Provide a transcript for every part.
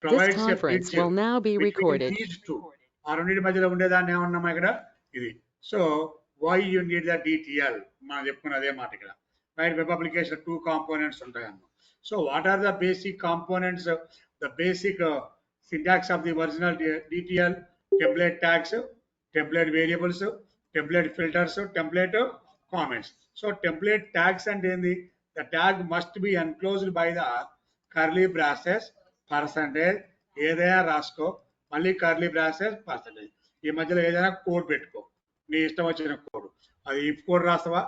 This provides a conference bridge will now be between recorded. these two. ఆ రెండింటి మధ్యలో ఉండేదాన్ని ఏమన్నామా ఇక్కడ ఇది. So why you need the DTL మనం చెప్పుకున్న అదే మాట ఇక్కడ. రైట్, వెబ్ అప్లికేషన్ 2 కాంపోనెంట్స్ ఉంటాయి అన్న. So what are the basic components, the basic syntax of the original DTL: template tags, template variables, template filters, template comments. So template tags and then the tag must be enclosed by the curly braces percentage ఏదైనా రాసుకో, మళ్ళీ curly braces percentage, ఈ మధ్యలో ఏదైనా code పెట్టుకో, నీ ఇష్టం వచ్చిన కోడ్. అది ఇఫ్ కోడ్ రాస్తావా,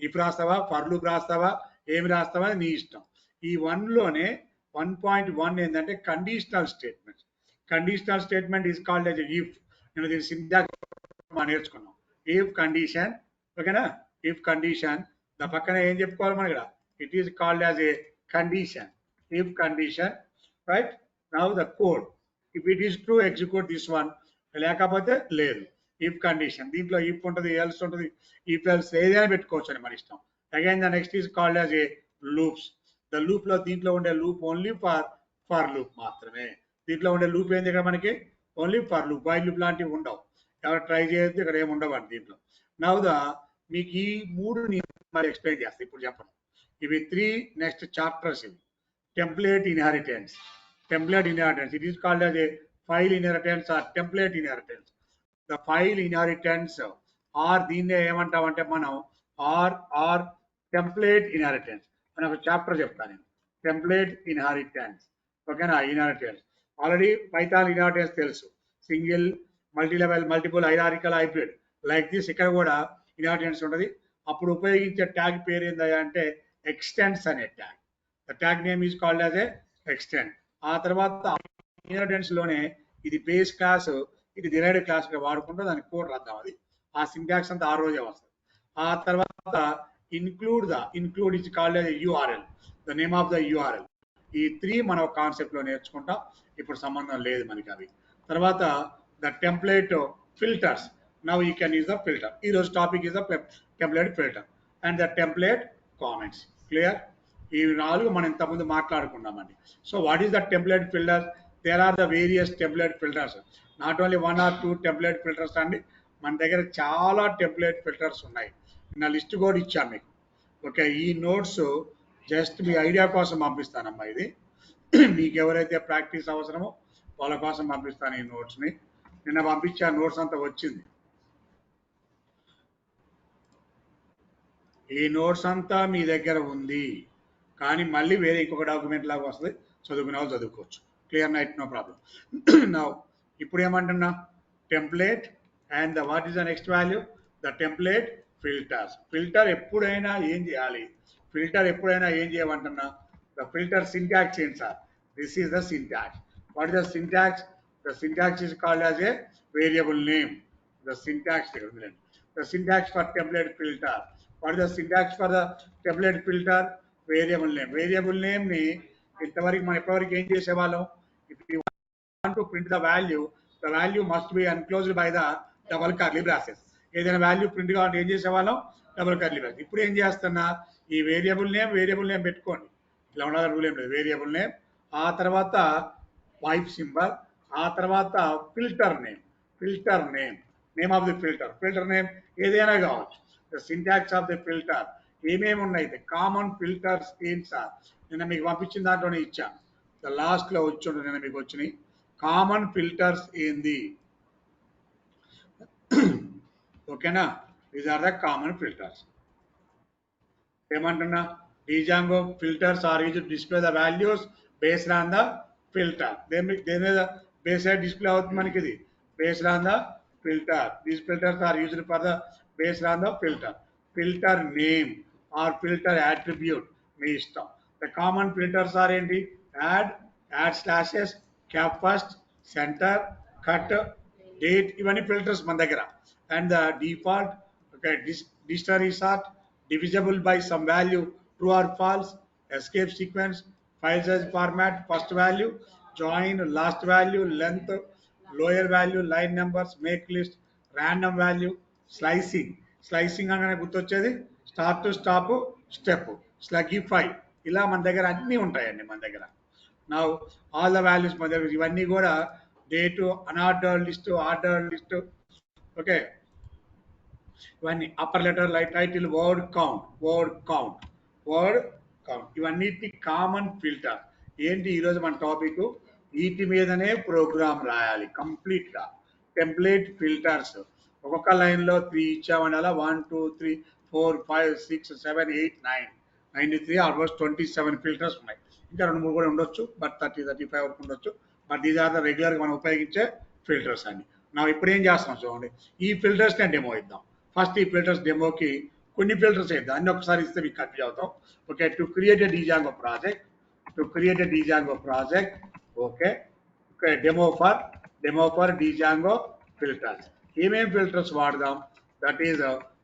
ఇఫ్ రాస్తావా, ఫర్ లూప్ రాస్తావా, ఏమి రాస్తావా నీ ఇష్టం. ఈ 1లోనే 1.1 ఏంటంటే conditional statement. Conditional statement is called as if. నేను దీని సింటాక్స్ నేర్చుకున్నాం. ఇఫ్ కండిషన్, ఓకేనా. ఇఫ్ కండిషన్ దా పక్కన ఏం చెప్పుకోవాలి మనం ఇక్కడ, it is called as a condition. If condition, right. Now the code, if it is true execute this one, లేకపోతే లేదు. ఇఫ్ కండిషన్ దీంట్లో ఇఫ్ ఉంటుంది, ఎల్స్ ఉంటుంది, ఇఫ్ ఎల్స్ ఏదైనా పెట్టుకోవచ్చు అని మన ఇష్టం. Again the next is called as A loops. The loop లో దీంట్లో ఉండే లూప్ ఓన్లీ ఫర్ లూప్ మాత్రమే. దీంట్లో ఉండే లూప్ ఏంది ఇక్కడ మనకి, only for loop. While loop లాంటివి ఉండవు, ఎవరు ట్రై చేయొద్దు, ఇక్కడ ఏమి ఉండవు అండి దీంట్లో. నౌ ద మీకు ఈ 3 మరి ఎక్స్ప్లెయిన్ చేస్తాను ఇప్పుడు చెప్పను. ఇవి 3 నెక్స్ట్ చాప్టర్స్. ఇవి template inheritance. Template inheritance, it is called as a file inheritance or template inheritance. The file inheritance or దీన్నే ఏమంటామంటే మనం ఆర్ టెంప్లేట్ ఇన్హెరిటెన్స్ అని ఒక చాప్టర్ చెప్తాను నేను. టెంప్లేట్ ఇన్హెరిటెన్స్, ఓకేనా. ఇన్హెరిటెన్స్ ఆల్రెడీ పైథాన్ ఇన్హెరిటెన్స్ తెలుసు, single, multi level, multiple, hierarchical, hybrid, like this. ఇక్కడ కూడా ఇన్హెరిటెన్స్ ఉంటుంది. అప్పుడు ఉపయోగించే ట్యాగ్ పేరు ఏందా అంటే ఎక్స్టెండ్స్ అనే tag. The tag name is called as A extend. ఆ తర్వాత ఇన్హెరిటెన్స్ లోనే ఇది బేస్ క్లాస్, ఇది డిరైవ్డ్ క్లాస్ వాడుకుంటూ దానికి కోడ్ రాద్దాం. అది ఆ సింటాక్స్ అంతా ఆ రోజే వస్తుంది. ఆ తర్వాత include is called as URL, the name of the URL. ఈ 3 మనం కాన్సెప్ట్ లో నేర్చుకుంటాం, ఇప్పుడు సంబంధం లేదు మనకి అవి. తర్వాత the template filters. Now you can use the filter. ఈ రోజు topic is the template filter and the template comments. Clear? ఈ 4 మనం ఇంతకుముందు మాట్లాడుకున్నామండి. So what is the template filter? There are the various template filters, not only 1 or 2 template filters అండి. మన దగ్గర చాలా టెంప్లేట్ ఫిల్టర్స్ ఉన్నాయి. నా లిస్ట్ కూడా ఇచ్చాను మీకు. ఓకే, ఈ నోట్స్ జస్ట్ మీ ఐడియా కోసం పంపిస్తానమ్మా. ఇది మీకు ఎవరైతే ప్రాక్టీస్ అవసరమో వాళ్ళ కోసం పంపిస్తాను ఈ నోట్స్ని. నిన్న పంపించా, నోట్స్ అంతా వచ్చింది. ఈ నోట్స్ అంతా మీ దగ్గర ఉంది, కానీ మళ్ళీ వేరే ఇంకొక డాక్యుమెంట్ లాగా వస్తుంది, చదువుకునే వాళ్ళు చదువుకోవచ్చు. Clear night, no problem. నా ఇప్పుడు ఏమంటున్నా, template and the what is the next value, the template filters. Filter ఎప్పుడైనా ఏం చేయాలి, ఫిల్టర్ ఎప్పుడైనా ఏం చేయమంటున్నా, ద ఫిల్టర్ సింటాక్స్ ఏంటి sir, this is the syntax. What is the syntax? The syntax is called as a variable name. The syntax, the syntax for template filter. What is the syntax for the template filter? Variable name. Variable name ని ఇంతవరకు మనం ఎప్పటివరకు ఏం చేసేవాళ్ళం, if you want to print the value must be enclosed by the double curly braces. ఏదైనా value print కావాలంటే ఏం చేసేవాళ్ళం, double curly bracket. ఇప్పుడు ఏం చేస్తున్నా, ఈ వేరియబుల్ నేమ్ పెట్టుకోండి, ఇలా ఉండాలి రూల్ ఏం లేదు. వేరియబుల్ నేమ్, ఆ తర్వాత పైప్ సింబల్, ఆ తర్వాత filter name, name of the filter name ఏదైనా కావచ్చు. The syntax of the filter ఏమేమి ఉన్నాయి, కామన్ ఫిల్టర్స్ ఏంటి సార్, నిన్న మీకు పంపించిన దాంట్లోనే ఇచ్చాను. ద లాస్ట్ లో వచ్చి ఉంటుంది, నిన్న మీకు వచ్చినాయి. కామన్ ఫిల్టర్స్ ఏంది, ఓకేనా. These are the common filters. ఏమంటున్నా, Django filters are used to display the values based on the filter. దేని మీద బేస్ అయ్యి డిస్ప్లే అవుతుంది మనకి, ఇది based on the filter. These filters are used for the based on the filter. Filter name or filter attribute మీ ఇష్టం. The common filters are ఏంటి, add slashes, cap first, center, cut, date, ఇవన్నీ filters మన దగ్గర. And the default, okay, dictionary sort, divisible by some value, true or false, escape sequence, file size format, first value, join, last value, length, lower value, line numbers, make list, random value, slicing అనగానే గుర్తొచ్చేది start to stop, step, స్లగిఫై, ఇలా మన దగ్గర అన్నీ ఉంటాయండి మన దగ్గర. Now all the values మన దగ్గర ఇవన్నీ కూడా date unordered list ordered list okay ఇవన్నీ upper letter light title word count ఇవన్నిటి కామన్ ఫిల్టర్ ఏంటి ఈరోజు మన టాపిక్ వీటి మీదనే ప్రోగ్రామ్ రాయాలి కంప్లీట్ గా టెంప్లేట్ ఫిల్టర్స్ ఒక్కొక్క లైన్ లో 3 ఇచ్చామని అలా 1 2 3 4 5 6 7 8 9 93 ఆల్మోస్ట్ 27 ఫిల్టర్స్ ఉన్నాయి ఇంకా 2 3 కూడా ఉండొచ్చు బట్ 30 35 వరకు ఉండొచ్చు but these are the regular గా మనం ఉపయోగించే ఫిల్టర్స్ అన్ని నా ఇప్పుడు ఏం చేస్తాం చూడండి ఈ ఫిల్టర్స్ నేను డెమో ఇద్దాం ఫస్ట్ ఈ ఫిల్టర్స్ డెమోకి కొన్ని ఫిల్టర్స్ ఇద్దాం అన్ని ఒకసారి ఇస్తే మీకు కన్ఫ్యూజ్ అవుతాం okay to create a Django project okay demo for Django filters ఏమేం ఫిల్టర్స్ వాడదాం దట్ ఈస్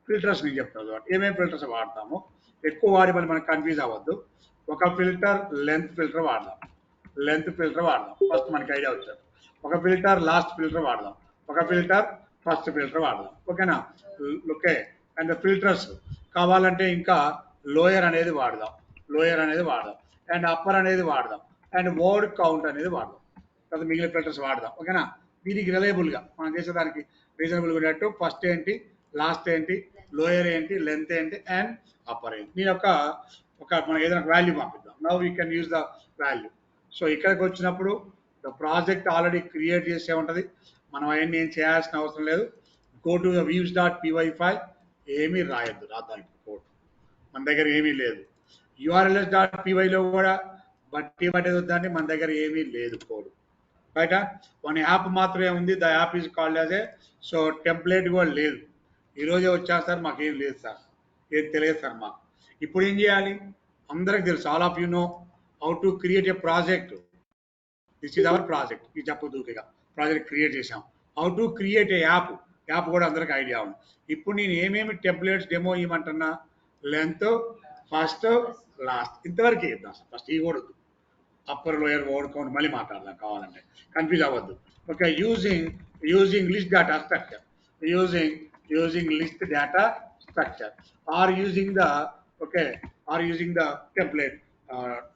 ఫిల్టర్స్ నేను చెప్తాను ఏమేం ఫిల్టర్స్ వాడతాము ఎక్కువ వాడి మళ్ళీ మనకు కన్ఫ్యూజ్ అవ్వద్దు ఒక ఫిల్టర్ లెంత్ ఫిల్టర్ వాడదాం ఫస్ట్ మనకి ఐడియా వచ్చారు ఒక ఫిల్టర్ లాస్ట్ ఫిల్టర్ వాడదాం ఒక ఫిల్టర్ ఫస్ట్ ఫిల్టర్ వాడదాం ఓకేనా ఓకే అండ్ ఫిల్టర్స్ కావాలంటే ఇంకా లోయర్ అనేది వాడదాం అండ్ అప్పర్ అనేది వాడదాం అండ్ వర్డ్ కౌంట్ అనేది వాడదాం తర్వాత మిగిలిన ఫిల్టర్స్ వాడదాం ఓకేనా దీనికి రిలయబుల్గా మనం చేసేదానికి రీజనబుల్గా ఉన్నట్టు ఫస్ట్ ఏంటి లాస్ట్ ఏంటి లోయర్ ఏంటి లెంత్ ఏంటి అండ్ అప్పర్ ఏంటి నేను ఒక మనం ఏదైనా వాల్యూ పంపిద్దాం now you can use the value so ఇక్కడికి వచ్చినప్పుడు ద ప్రాజెక్ట్ ఆల్రెడీ క్రియేట్ చేసే ఉంటుంది మనం అవన్నీ ఏం చేయాల్సిన అవసరం లేదు go to the views.py file ఏమీ రాద్దాం కోడ్ మన దగ్గర ఏమీ లేదు urls.pyలో కూడా బట్టి వద్దండి మన దగ్గర ఏమీ లేదు కోడ్ రైట్ వన్ యాప్ మాత్రమే ఉంది the app is called as A so template కూడా లేదు ఈరోజే వచ్చేస్తారు మాకు ఏం లేదు సార్ ఏం తెలియదు సార్ మాకు ఇప్పుడు ఏం చేయాలి అందరికి తెలుసు all of you know how to create a project this is our project ఇది చెప్పదూకిగా ప్రాజెక్ట్ క్రియేట్ చేసాం how to create a app కూడా అందరికి ఐడియా ఉంది ఇప్పుడు నేను ఏమేమి టెంప్లెట్స్ డెమో ఇవ్వమంటున్నా లెంత్ ఫస్ట్ లాస్ట్ ఇంతవరకు ఇద్దాం సార్ ఫస్ట్ ఈ కూడా అప్పర్ లోయర్ వర్డ్ కౌంట్ మళ్ళీ మాట్లాడదాం కావాలంటే కన్ఫ్యూజ్ అవ్వద్దు okay using list data structure using list data structure or using the template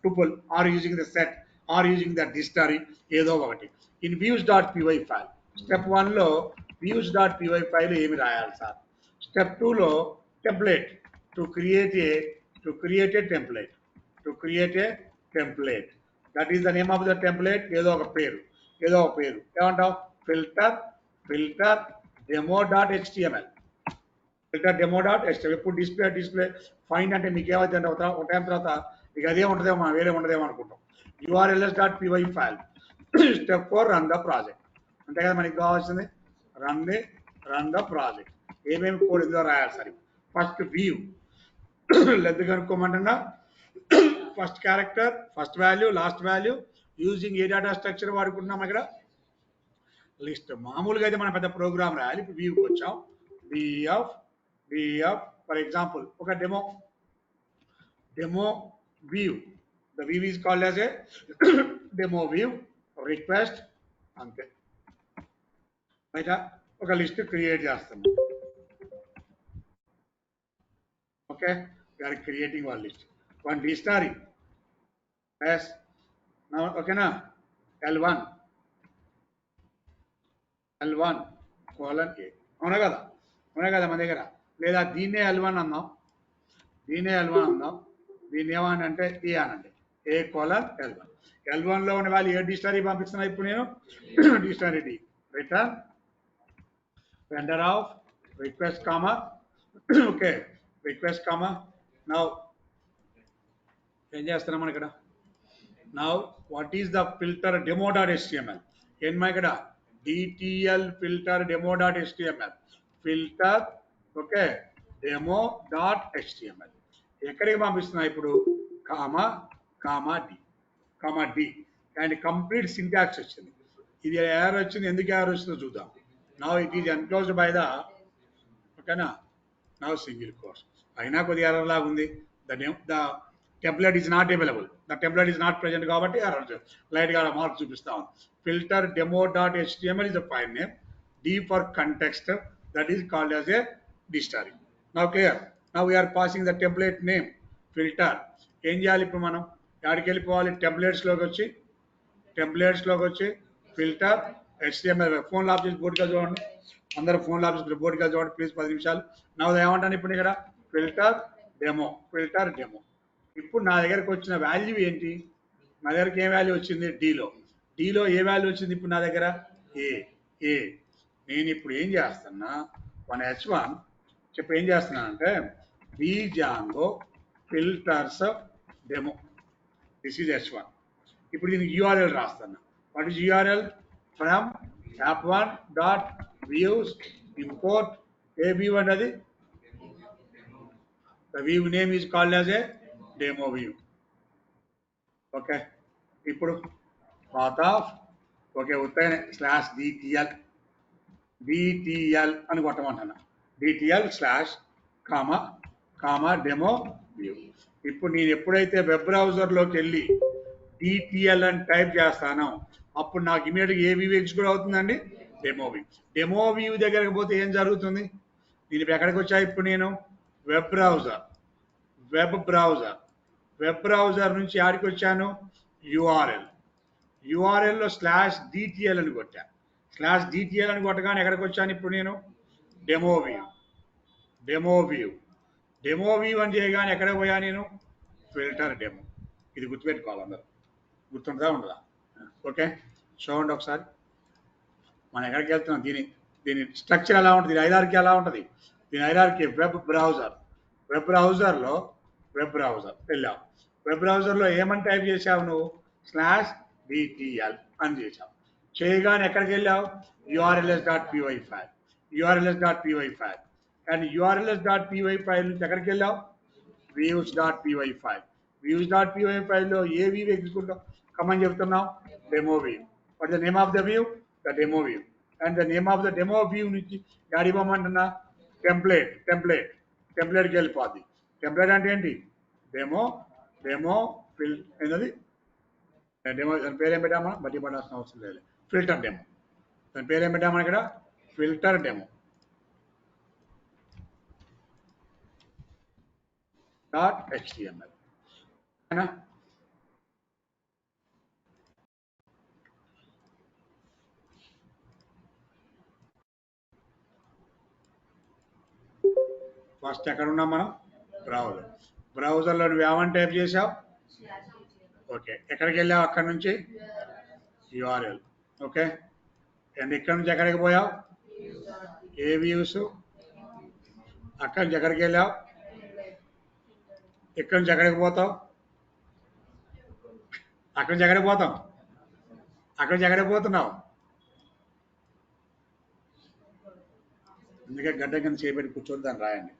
tuple or using the set or using the dictionary ఏదో ఒకటి in views.py ఫైల్ స్టెప్ 1 లో views.py file ఏమి రాయాలి sir step 2 లో template to create A template that is the name of the template ఏదో ఒక పేరు ఏమంటావు ఫిల్టర్ demo.html ఎప్పుడు డిస్ప్లే ఫైండ్ అంటే మీకు ఏమైతే ఒక టైం తర్వాత ఇక అదే ఉంటుందేమో వేరే ఉండదేమో అనుకుంటాం urls.py file step 4 run the project అంతే కదా మనకి కావాల్సింది రన్ ద ప్రాజెక్ట్ ఏమేమి కోడ్ ఇందులో రాయాలి సరే ఫస్ట్ వ్యూ లెంత్ కనుక్కోమంటున్నా first character first value last value using a data structure వాడుకుంటున్నాం ఇక్కడ లిస్ట్ మామూలుగా అయితే మనం పెద్ద ప్రోగ్రామ్ రాయాలి ఇప్పుడు వ్యూకి వచ్చాం bf ఫర్ ఎగ్జాంపుల్ ఒక demo view the view is called as a demo view request అంతే బయట ఒక లిస్ట్ క్రియేట్ చేస్తాము okay we are creating one list one dictionary yes now ఓకేనా l1 colon a అవునా కదా మన దగ్గర లేదా దీన్నే l1 అందాం దీన్ని ఏమని అంటే ఏ అనండి ఏ కోలన్ L1 లో ఉన్న వాళ్ళు ఏ డిక్షనరీ పంపిస్తున్నా ఇప్పుడు నేను dictionary return vendor of request comma okay request comma now ఏం చేస్తున్నాం మనం ఇక్కడ now what is the filter demo.html ఏమా ఇక్కడ DTL filter demo.html filter okay demo.html ఎక్కడికి పంపిస్తున్నా ఇప్పుడు comma D and complete syntax వచ్చింది ఇది ఎర్రర్ వచ్చింది ఎందుకు ఎర్రర్ వచ్చిందో చూద్దాం now it is enclosed by the ఓకేనా నౌ సింగిల్ కోర్స్ అయినా కొద్దిగా ఎర్రర్ లాగా ఉంది the template is not available the template is not present కాబట్టి ఎర్రర్ లైట్గా మార్క్ చూపిస్తాం filter demo.html is a file name D for context that is called as a dictionary now clear now we are passing the template name filter ఏం చేయాలి ఇప్పుడు మనం ఎక్కడికి వెళ్ళిపోవాలి templates లోకి వచ్చి టెంప్లెట్స్లోకి వచ్చి ఫిల్టర్ HTML. ఫోన్ లాప్ చేసి బోర్డుగా చూడండి, అందరూ ఫోన్ లాప్ చేసి బోర్డుగా చూడండి ప్లీజ్, 10 నిమిషాలు. నా ఏమంటాను ఇప్పుడు ఇక్కడ ఫిల్టర్ డెమో, ఫిల్టర్ డెమో. ఇప్పుడు నా దగ్గరకు వచ్చిన వాల్యూ ఏంటి? నా దగ్గరకు ఏ వాల్యూ వచ్చింది? డీలో ఏ వాల్యూ వచ్చింది ఇప్పుడు నా దగ్గర? ఏ. నేను ఇప్పుడు ఏం చేస్తున్నా, మన H1 చెప్పి ఏం చేస్తున్నానంటే Django filters demo, this is H1. ఇప్పుడు దీనికి యూఆర్ఎల్ రాస్తాను. What is URL? From app1.views import ab1 అది the view name is called as a demo view. Okay, ఇప్పుడు పాత్ ఆఫ్ ఓకే ఉత్తగానే /DTL అని కొట్టమంటున్నా. DTL comma demo view. ఇప్పుడు నేను ఎప్పుడైతే web బ్రౌజర్లోకి వెళ్ళి DTL అని టైప్ చేస్తానో అప్పుడు నాకు ఇమీడియట్గా ఏ వ్యూ ఎగ్జిక్యూట్ అవుతుందండి? Demo view. డెమో వ్యూ దగ్గరకు పోతే ఏం జరుగుతుంది? నేను ఇప్పుడు ఎక్కడికి వచ్చా? ఇప్పుడు నేను వెబ్ బ్రౌజర్ నుంచి ఆడికి వచ్చాను యూఆర్ఎల్లో /DTL అని కొట్టా. /DTL అని కొట్టగానే ఎక్కడికి వచ్చాను ఇప్పుడు నేను? డెమో వ్యూ అని చేయగానే ఎక్కడికి పోయా నేను? Filter demo. ఇది గుర్తుపెట్టుకోవాలి అందరూ. గుర్తుంటుందా ఉండదా? ఓకే, చూడండి ఒకసారి మనం ఎక్కడికి వెళ్తున్నాం. దీని స్ట్రక్చర్ ఎలా ఉంటుంది, దీని హైరార్కీ ఎలా ఉంటుంది? దీని హైరార్కీ వెబ్ బ్రౌజర్లో వెళ్ళావు. వెబ్ బ్రౌజర్లో ఏమని టైప్ చేసావు నువ్వు? /DTL అని చేసావు. చేయగానే ఎక్కడికి వెళ్ళావు? urls.py file. And urls.py file నుంచి ఎక్కడికి వెళ్ళావు? views.py ఫైల్లో ఏ వ్యూ ఎగ్జిక్యూట్ కమని చెప్తున్నావు? Demo view. What the name of the view? The demo view. And the name of the demo view నుంచి యాడివ్వమంటున్నా? టెంప్లెట్కి వెళ్ళిపోద్ది. టెంప్లెట్ అంటే ఏంటి? డెమో ఫిల్ అయినది. డెమో దాని పేరు ఏం పెట్టామా? బట్టి పడాల్సిన అవసరం లేదు. Filter demo. దాని పేరు ఏం పెట్టామా ఇక్కడ? Filter demo .html. ఫస్ట్ ఎక్కడ ఉన్నాం మనం? బ్రౌజర్లో నువ్వు ఏమని టైప్ చేసావు? ఓకే, ఎక్కడికి వెళ్ళావు? అక్కడ నుంచి యూఆర్ఎల్. ఓకే, అండ్ ఇక్కడ నుంచి ఎక్కడికి పోయావు? ఏ వ్యూస్. అక్కడి నుంచి ఎక్కడికి వెళ్ళావు? ఇక్కడి నుంచి ఎక్కడికి పోతావు? అక్కడి నుంచి ఎక్కడికి పోతున్నావు? అందుకే గడ్డ కింద చేపెట్టి కూర్చొని దాన్ని రాయండి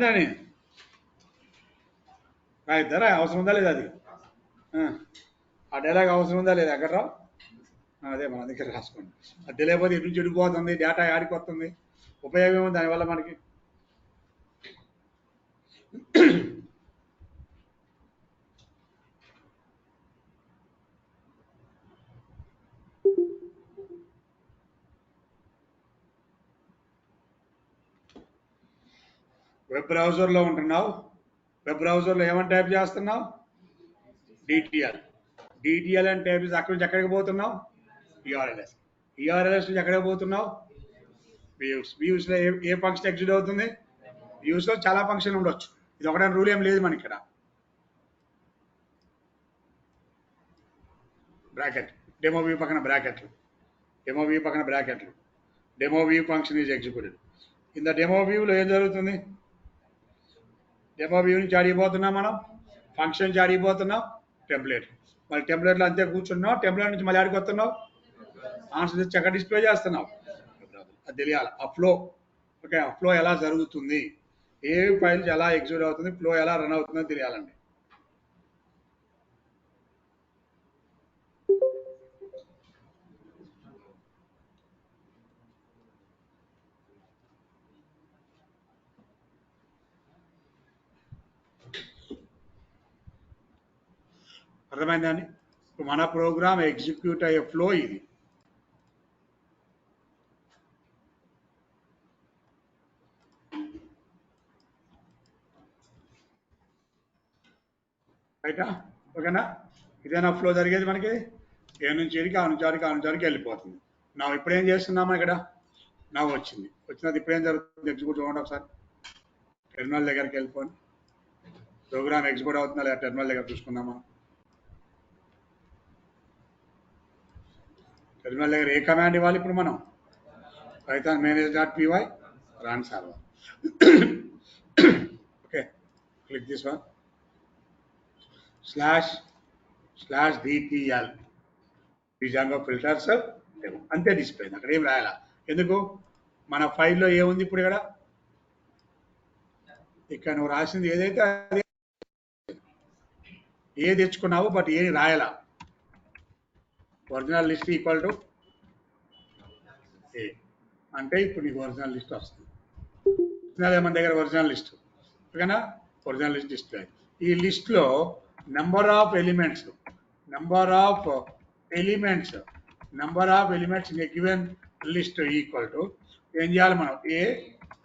అని రాయిద్దారా? అవసరం ఉందా లేదా? అది ఆ డైలాగ్ అవసరం ఉందా లేదా? ఎక్కడ రావు? అదే మన దగ్గర రాసుకోండి. అది తెలియకపోతే ఎటు నుంచి చెడిపోతుంది, డేటా ఆడికి వస్తుంది, ఉపయోగం ఏముంది దానివల్ల మనకి? వెబ్ బ్రౌజర్లో ఉంటున్నావు. వెబ్ బ్రౌజర్లో ఏమని టైప్ చేస్తున్నావు? DTL అని టైప్ చేసి అక్కడి నుంచి ఎక్కడికి పోతున్నావు? యూఆర్ఎల్ఎస్ నుంచి ఎక్కడికి పోతున్నావు? వ్యూస్లో ఏ ఫంక్షన్ ఎగ్జిక్యూట్ అవుతుంది? వ్యూస్లో చాలా ఫంక్షన్ ఉండొచ్చు. ఇది ఒకటే రూల్ ఏం లేదు మనకి ఇక్కడ. బ్రాకెట్ డెమో వ్యూ పక్కన బ్రాకెట్లు. Demo view function is executed. In the demo వ్యూలో ఏం జరుగుతుంది? డెమో వ్యూ నుంచి అడిగిపోతున్నాం మనం, ఫంక్షన్ నుంచి అడిగిపోతున్నాం, టెంప్లెట్. మళ్ళీ టెంప్లెట్లో అంతే కూర్చున్నావు. టెంప్లెట్ నుంచి మళ్ళీ ఆడికి వస్తున్నావు, ఆన్సర్ తెచ్చి అక్కడ డిస్ప్లే చేస్తున్నావు. అది తెలియాలి ఆ ఫ్లో. ఓకే, ఆ ఫ్లో ఎలా జరుగుతుంది, ఏ ఫైల్స్ ఎలా ఎగ్జిక్యూట్ అవుతుంది, ఫ్లో ఎలా రన్ అవుతుందో తెలియాలండి. అర్థమైందండి? మన ప్రోగ్రామ్ ఎగ్జిక్యూట్ అయ్యే ఫ్లో ఇది. రైటా? ఓకేనా? ఇదేనా ఫ్లో జరిగేది మనకి? ఏ నుంచి ఏడికి ఆ నుంచి ఆడికి ఆ నుంచి ఆడికి వెళ్ళిపోతుంది. నా ఇప్పుడు ఏం చేస్తున్నామా ఇక్కడ నా వచ్చింది ఇప్పుడు ఏం జరుగుతుంది ఎగ్జిక్యూట్ చూడండి ఒకసారి టెర్మినల్ దగ్గరికి వెళ్ళిపోండి ప్రోగ్రామ్ ఎగ్జిక్యూట్ అవుతుందా లేదా టెర్మినల్ దగ్గర చూసుకుందామా టెర్మినల్ దగ్గర ఏ కమాండ్ ఇవ్వాలి ఇప్పుడు మనం Python manage.py run server okay click this one //dtl Django filters అంతే డిస్ప్లే అక్కడ ఏం రాయాలా ఎందుకు మన ఫైల్లో ఏముంది ఇప్పుడు ఇక్కడ నువ్వు రాసింది ఏదైతే అది ఏ తెచ్చుకున్నావు బట్ ఏది రాయాలా ఒరిజినల్ లిస్ట్ ఈక్వల్ టు ఏ అంటే ఇప్పుడు నీకు ఒరిజినల్ లిస్ట్ వస్తుంది మన దగ్గర ఒరిజినల్ లిస్ట్ ఓకేనా ఒరిజినల్ లిస్ట్ డిస్ప్లే ఈ లిస్ట్లో number of elements in a given list equal to ఏం చేయాలి మనం ఏ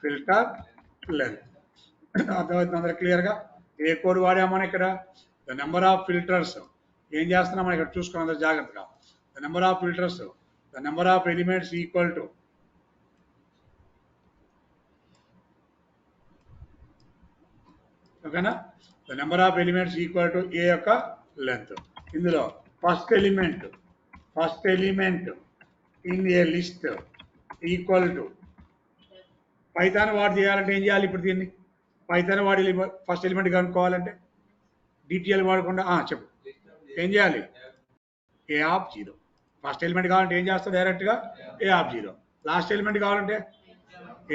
ఫిల్టర్ లెంత్ అర్థమవుతుంది అందరూ క్లియర్గా ఏ కోడ్ వాడామని ఇక్కడ ద నెంబర్ ఆఫ్ ఫిల్టర్స్ ఏం చేస్తున్నాం మనం ఇక్కడ చూసుకున్న అందరూ జాగ్రత్తగా the number of filters the number of elements equal to ఓకేనా the number of elements equal to a యొక్క లెంత్ ఇందులో first element in a list equal to Python వాడు చేయాలంటే ఏం చేయాలి ఇప్పుడు దీన్ని పైథాన్ వాడి ఫస్ట్ ఎలిమెంట్ కనుక్కోవాలంటే డిటిఎల్ వాడకుండా చెప్పు ఏం చేయాలి ఏ ఆఫ్ 0 ఫస్ట్ ఎలిమెంట్ కావాలంటే ఏం చేస్తావు డైరెక్ట్గా ఏ ఆఫ్ 0 లాస్ట్ ఎలిమెంట్ కావాలంటే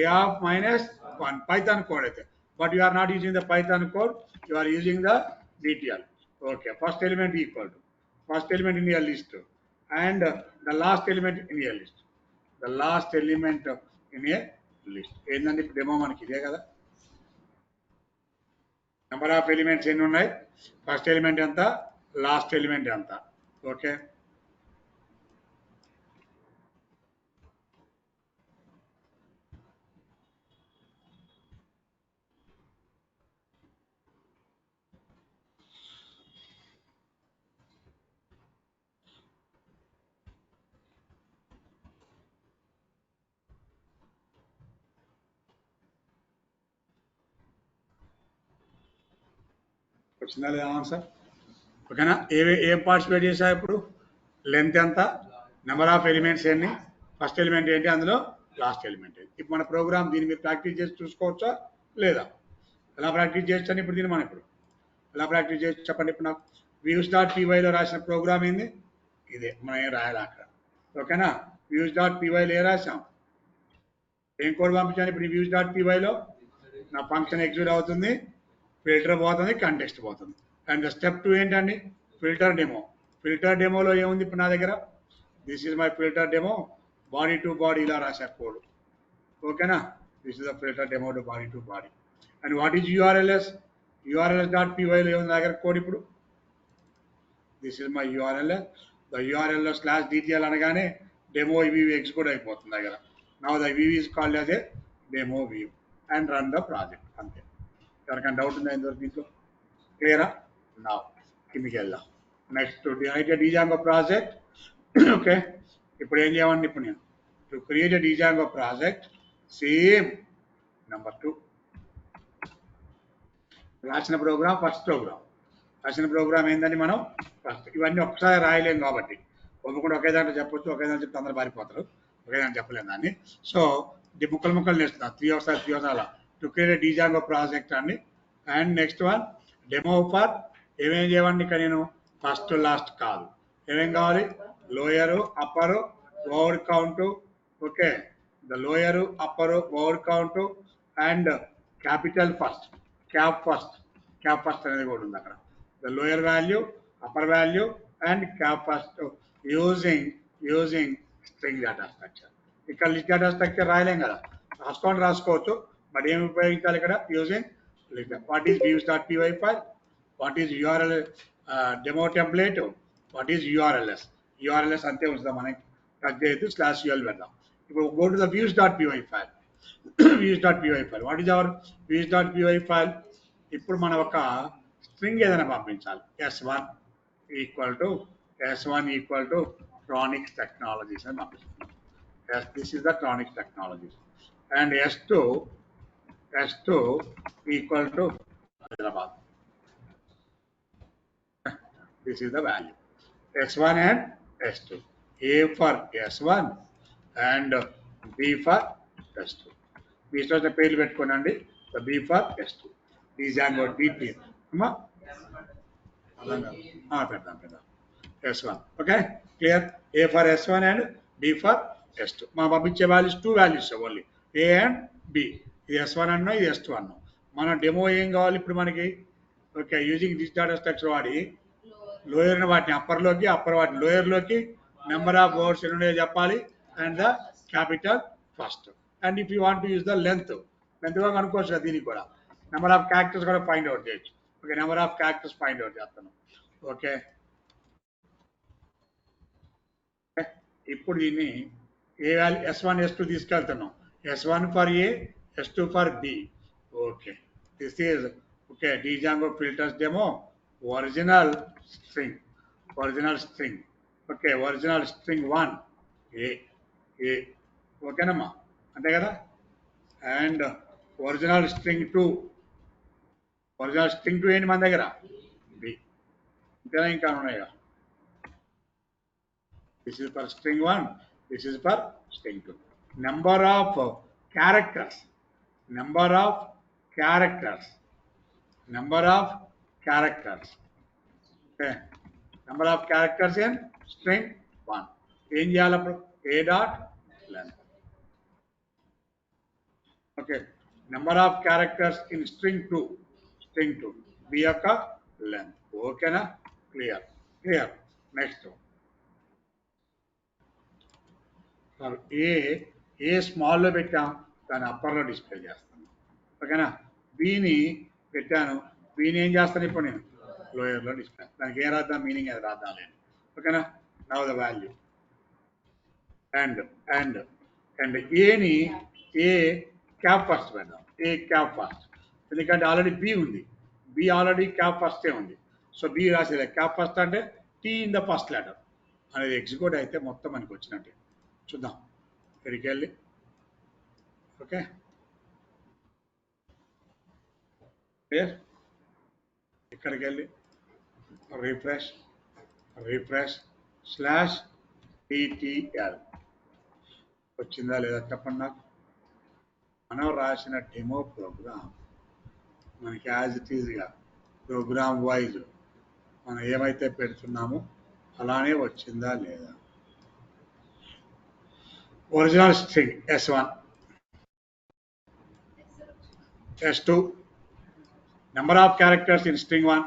ఏ ఆఫ్ -1 పైథాన్ కోడ్ అయితే but you are not using the Python code, you are using the DTL. Okay, first element equal to first element in your list and the last element in your list. The last element in a list. ఏంటంటే ఇప్పుడు demo మనకి ఇదే కదా number of elements ఎన్ని ఉన్నాయి first element ఎంత last element ఎంత okay వచ్చిందా లేదా ఆన్సర్ ఓకేనా ఏం పార్టిసిపేట్ చేసా ఇప్పుడు లెంత్ ఎంత నెంబర్ ఆఫ్ ఎలిమెంట్స్ ఎన్ని ఫస్ట్ ఎలిమెంట్ ఏంటి అందులో లాస్ట్ ఎలిమెంట్ ఏంటి ఇప్పుడు మన ప్రోగ్రామ్ దీన్ని మీరు ప్రాక్టీస్ చేసి చూసుకోవచ్చా లేదా ఎలా ప్రాక్టీస్ చేయొచ్చని ఇప్పుడు దీన్ని మనం ఇప్పుడు ఎలా ప్రాక్టీస్ చేయొచ్చు చెప్పండి ఇప్పుడు నాకు views.pyలో రాసిన ప్రోగ్రామ్ ఏంది ఇదే మనం ఏం రాయాలి అక్కడ ఓకేనా views.pyలో ఏ రాసాం ఏం కోడ్ పంపించాను ఇప్పుడు views.pyలో నా ఫంక్షన్ ఎగ్జిక్యూట్ అవుతుంది ఫిల్టర్ పోతుంది కంటెక్స్ట్ పోతుంది అండ్ స్టెప్ 2 ఏంటండి ఫిల్టర్ డెమోలో ఏముంది ఇప్పుడు నా దగ్గర this is my filter demo body to body ఇలా రాసా కోడ్ ఓకేనా this is the filter demo to body and what is urls.pyలో ఏముంది నా దగ్గర కోడ్ ఇప్పుడు this is my urls the urlలో /dtl అనగానే డెమో ఇవి ఎగ్జిక్యూట్ అయిపోతుంది దగ్గర now the view is called as a demo view and run the project అంతే ఎవరికైనా డౌట్ ఉందా ఇంతవరకు దీంట్లో క్లియరా నా కిందికి వెళ్దాం నెక్స్ట్ Django ప్రాజెక్ట్ ఓకే ఇప్పుడు ఏం చేయాలండి ఇప్పుడు నేను to create Django project same number 2 రాసిన ప్రోగ్రామ్ ఫస్ట్ ప్రోగ్రామ్ ఏంటండి మనం ఫస్ట్ ఇవన్నీ ఒక్కసారి రాయలేం కాబట్టి ఒప్పుకుండా ఒకే దాంట్లో చెప్పొచ్చు ఒకే దాంట్లో చెప్తే అందరూ పారిపోతారు ఒకే దాంట్లో చెప్పలేము దాన్ని సో ముక్కలు నేర్చుకున్నాను 3 hours అలా టు క్రియేట్ Django ప్రాజెక్ట్ అండి and next one demo for ఏమేం చేయాలండి ఇక్కడ నేను ఫస్ట్ లాస్ట్ కాదు ఏమేం కావాలి lower upper word count okay the lower upper word count and capital first cap first అనేది కూడా ఉంది అక్కడ the lower value upper value and cap first using string data structure ఇక్కడ లిస్ట్ డేటా స్ట్రక్చర్ రాయలేం కదా రాసుకోవచ్చు బట్ ఏమి ఉపయోగించాలి ఇక్కడ using what is views.py file, what is url demo template, what is urls అంతే ఉంచుదాం మనకి టచ్ చేయొద్దు /ul పెడదాం ఇప్పుడు go to the views.py file what is our views.py file ఇప్పుడు మనం ఒక స్ట్రింగ్ ఏదైనా పంపించాలి s1 equal to S1 equal to Tronics Technologies అని పంపిస్తున్నాం. This is the Tronics Technologies. And S2 equal to Hyderabad. This is the value. S1 and S2. A for S1 and B for S2. మీ ఇష్టం పేర్లు పెట్టుకోనండి. B for S2. These are what DP. అమ్మా పెడదాం. S1. Okay? Clear? A for S1 and B for S2. మనం పంపించే values 2 values only A and B. ఇది S1 అన్నా ఇది S2 అన్నా. మన డెమో ఏం కావాలి ఇప్పుడు మనకి? Okay, using this data structure వాడి లోయర్ వాటిని అప్పర్లోకి, అప్పర్ వాటిని లోయర్లోకి, నెంబర్ ఆఫ్ వర్డ్స్ ఎన్ని ఉన్నాయో చెప్పాలి and the capital first. And if you want to use the length కూడా కనుక్కోవచ్చు కదా, దీనికి కూడా నెంబర్ ఆఫ్ క్యారెక్టర్స్ కూడా ఫైండ్ అవుట్ చేయొచ్చు. Okay, number of characters find out చేస్తాను. ఓకే, ఇప్పుడు దీన్ని ఏ వాల్యూ S1 S2 తీసుకెళ్తున్నాం. S1 for A, S2 for B. Okay, this is okay Django filters demo original string. Okay, original string 1 A ఓకేనమ్మా, అంతే కదా. And original string 2 ఏంటి మన దగ్గర? బి. ఇంతేనా, ఇంకా ఉన్నాయా? This is for string 1, this is for string 2. Number of characters. Okay. Number of characters in string 1. ఏం చేయాలి అప్పుడు? A dot length. Okay. Number of characters in string 2. B యొక్క length. ఓకేనా? క్లియర్. నెక్స్ట్ ఏ స్మాల్లో పెట్టాం, దాన్ని అప్పర్లో డిస్ప్లే చేస్తాను. ఓకేనా? బీని పెట్టాను, బీని ఏం చేస్తాను ఇప్పుడు నేను? లోయర్లో డిస్ప్లే. దానికి ఏం రాద్దాం? మీనింగ్ అది రాద్దాం లేదు. ఓకేనా? Now the value. అండ్ ఏని క్యాప్ ఫస్ట్ పెడదాం. ఏ క్యాప్ ఫస్ట్, ఎందుకంటే ఆల్రెడీ బి ఉంది. బి ఆల్రెడీ క్యాప్ ఫస్టే ఉంది. సో బి రాసేది క్యాప్ ఫస్ట్ అంటే T in the first letter అనేది ఎగ్జిక్యూట్ అయితే మొత్తం మనకి వచ్చినట్టే. చూద్దాం ఇక్కడికి వెళ్ళి. ఓకే, ఇక్కడికి వెళ్ళి రిఫ్రెష్ /TTL వచ్చిందా లేదా చెప్పండి నాకు. మనం రాసిన డెమో ప్రోగ్రామ్ మనకి యాజ్ ఇట్ ఈజ్గా ప్రోగ్రామ్ వైజ్ మనం ఏమైతే పెడుతున్నామో అలానే వచ్చిందా లేదా. Original string S1, S2, number of characters in string 1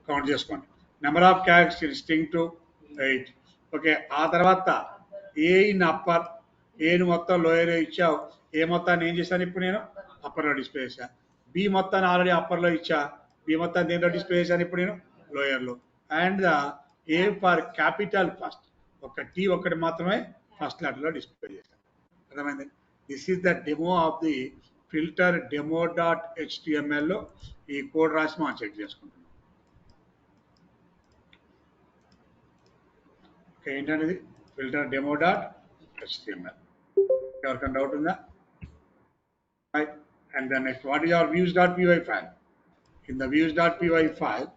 count చేసుకోండి. Number of characters in string 2 8. Okay, ఆ తర్వాత ఏ ఇన్ అప్పర్, ఏను మొత్తం లోయర్ ఇచ్చావు. ఏ మొత్తాన్ని ఏం చేశాను ఇప్పుడు నేను? అప్పర్లో డిస్ప్లే చేశాను. బి మొత్తాన్ని ఆల్రెడీ అప్పర్లో ఇచ్చా, బి మొత్తాన్ని దేంట్లో డిస్ప్లే చేశాను ఇప్పుడు నేను? లోయర్లో. And the A for capital first, ఒక టీ ఒక్కటి మాత్రమే ఫస్ట్ లెటర్లో డిస్ప్లే చేశాను. అర్థమైంది? This is the demo of the filter demo.html లో ఈ కోడ్ రాసి మనం చెక్ చేసుకుంటున్నాం. ఓకే, ఏంటనేది ఫిల్టర్ demo.html. ఎవరికైనా డౌట్ ఉందా? And then next, what is our views.py file? In the views.py file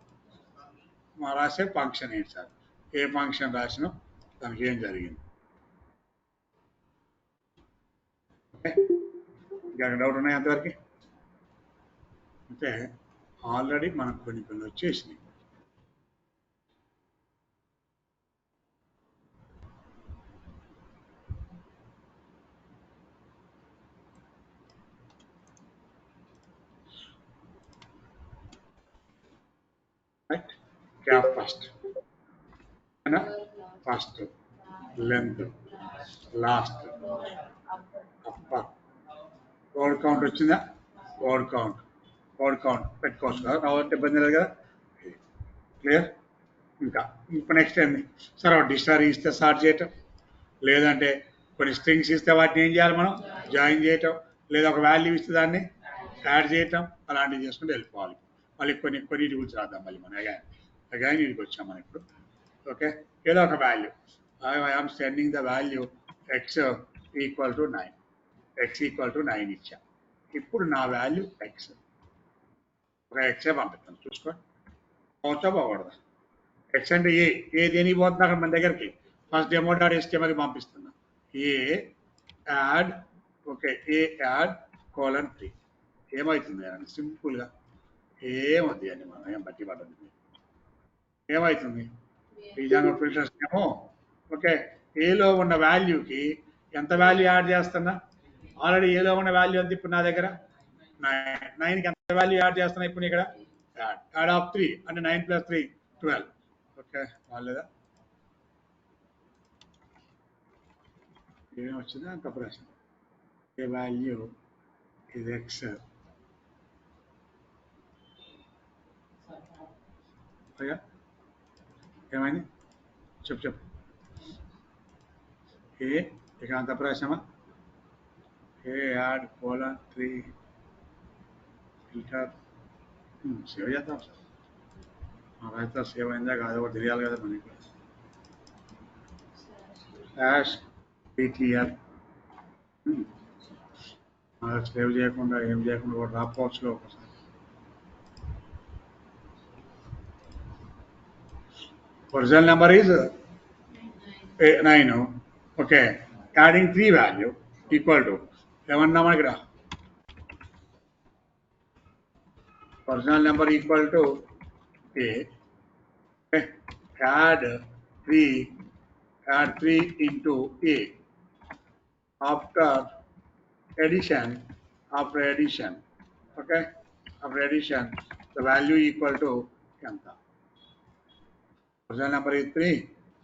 మనం రాసే ఫంక్షన్ ఏంటి సార్? ఏ ఫంక్షన్ రాసినా దానికి ఏం జరిగింది? ఇంకా డౌట్ ఉన్నాయి అంతవరకు? అంటే ఆల్రెడీ మనకు కొన్ని వచ్చేసినాయి. Cap first, length, last, upper. Word count వచ్చిందా? వర్డ్ కౌంట్ పెట్టుకోవచ్చు కదా, కాబట్టి ఇబ్బంది లేదు కదా. క్లియర్? ఇంకా ఇప్పుడు నెక్స్ట్ ఏంది సార్? డిక్షనరీ ఇస్తే సార్ట్ చేయటం, లేదంటే కొన్ని స్ట్రింగ్స్ ఇస్తే వాటిని ఏం చేయాలి మనం? జాయిన్ చేయటం, లేదా ఒక వాల్యూ ఇస్తే దాన్ని యాడ్ చేయటం, అలాంటివి చేసుకుంటూ వెళ్ళిపోవాలి. మళ్ళీ కొన్ని గురించి రాద్దాం. మళ్ళీ మనం అగైన్ వీటికి వచ్చాం మనం ఇప్పుడు. ఓకే, ఏదో ఒక value. I'm sending the value X equal to 9. X equal to 9 ఇచ్చా. ఇప్పుడు నా వాల్యూ ఎక్స్. ఒక ఎక్సే పంపిస్తాను, చూసుకోండి. పోతా పోకూడదు. ఎక్స్ అంటే ఏ దేనికి పోతున్నా అక్కడ మన దగ్గరికి ఫస్ట్ డెమో డాట్ HTML పంపిస్తున్నా. ఏ యాడ్, ఓకే, ఏ యాడ్ :3 ఏమవుతుంది అని సింపుల్గా ఏమవుతుంది అని మనం ఏం బట్టి పడుతుంది. ఏమవుతుంది నిజంగా ఫిల్టర్స్ ఏమో, ఓకే, ఏలో ఉన్న వాల్యూకి ఎంత వాల్యూ యాడ్ చేస్తున్నా? ఆల్రెడీ ఏలో ఉన్న వాల్యూ అంత ఇప్పుడు నా దగ్గర 9కి ఎంత వాల్యూ యాడ్ చేస్తున్నా ఇప్పుడు ఇక్కడ యాడ్ ఆఫ్ 3 అంటే 9 + 3 12. ఓకే, వాళ్ళేదా ఏమేమి వచ్చిందా అంత ప్రశ్న. ఏ వాల్యూ ఇది ఎక్స్, ఏమైంది చెప్పు. ఏ ఇక అంత ప్రశ్నమా? ఏ యాడ్ :3 ఫిల్టర్ సేవ్ చేద్దాం సార్. రైతా సేవ్ అయిందా కాదు ఒకటి తెలియాలి కదా మనకి. /ptr సేవ్ చేయకుండా ఏం చేయకుండా కూడా రాపోవచ్చులో ఒకసారి. Original number is 9. Okay, adding 3 value equal to ఏమన్నా ఇక్కడ original number equal to A, add 3 into a after addition, okay, after addition the value equal to ఎంత? ఒరిజినల్ నెంబర్ 3,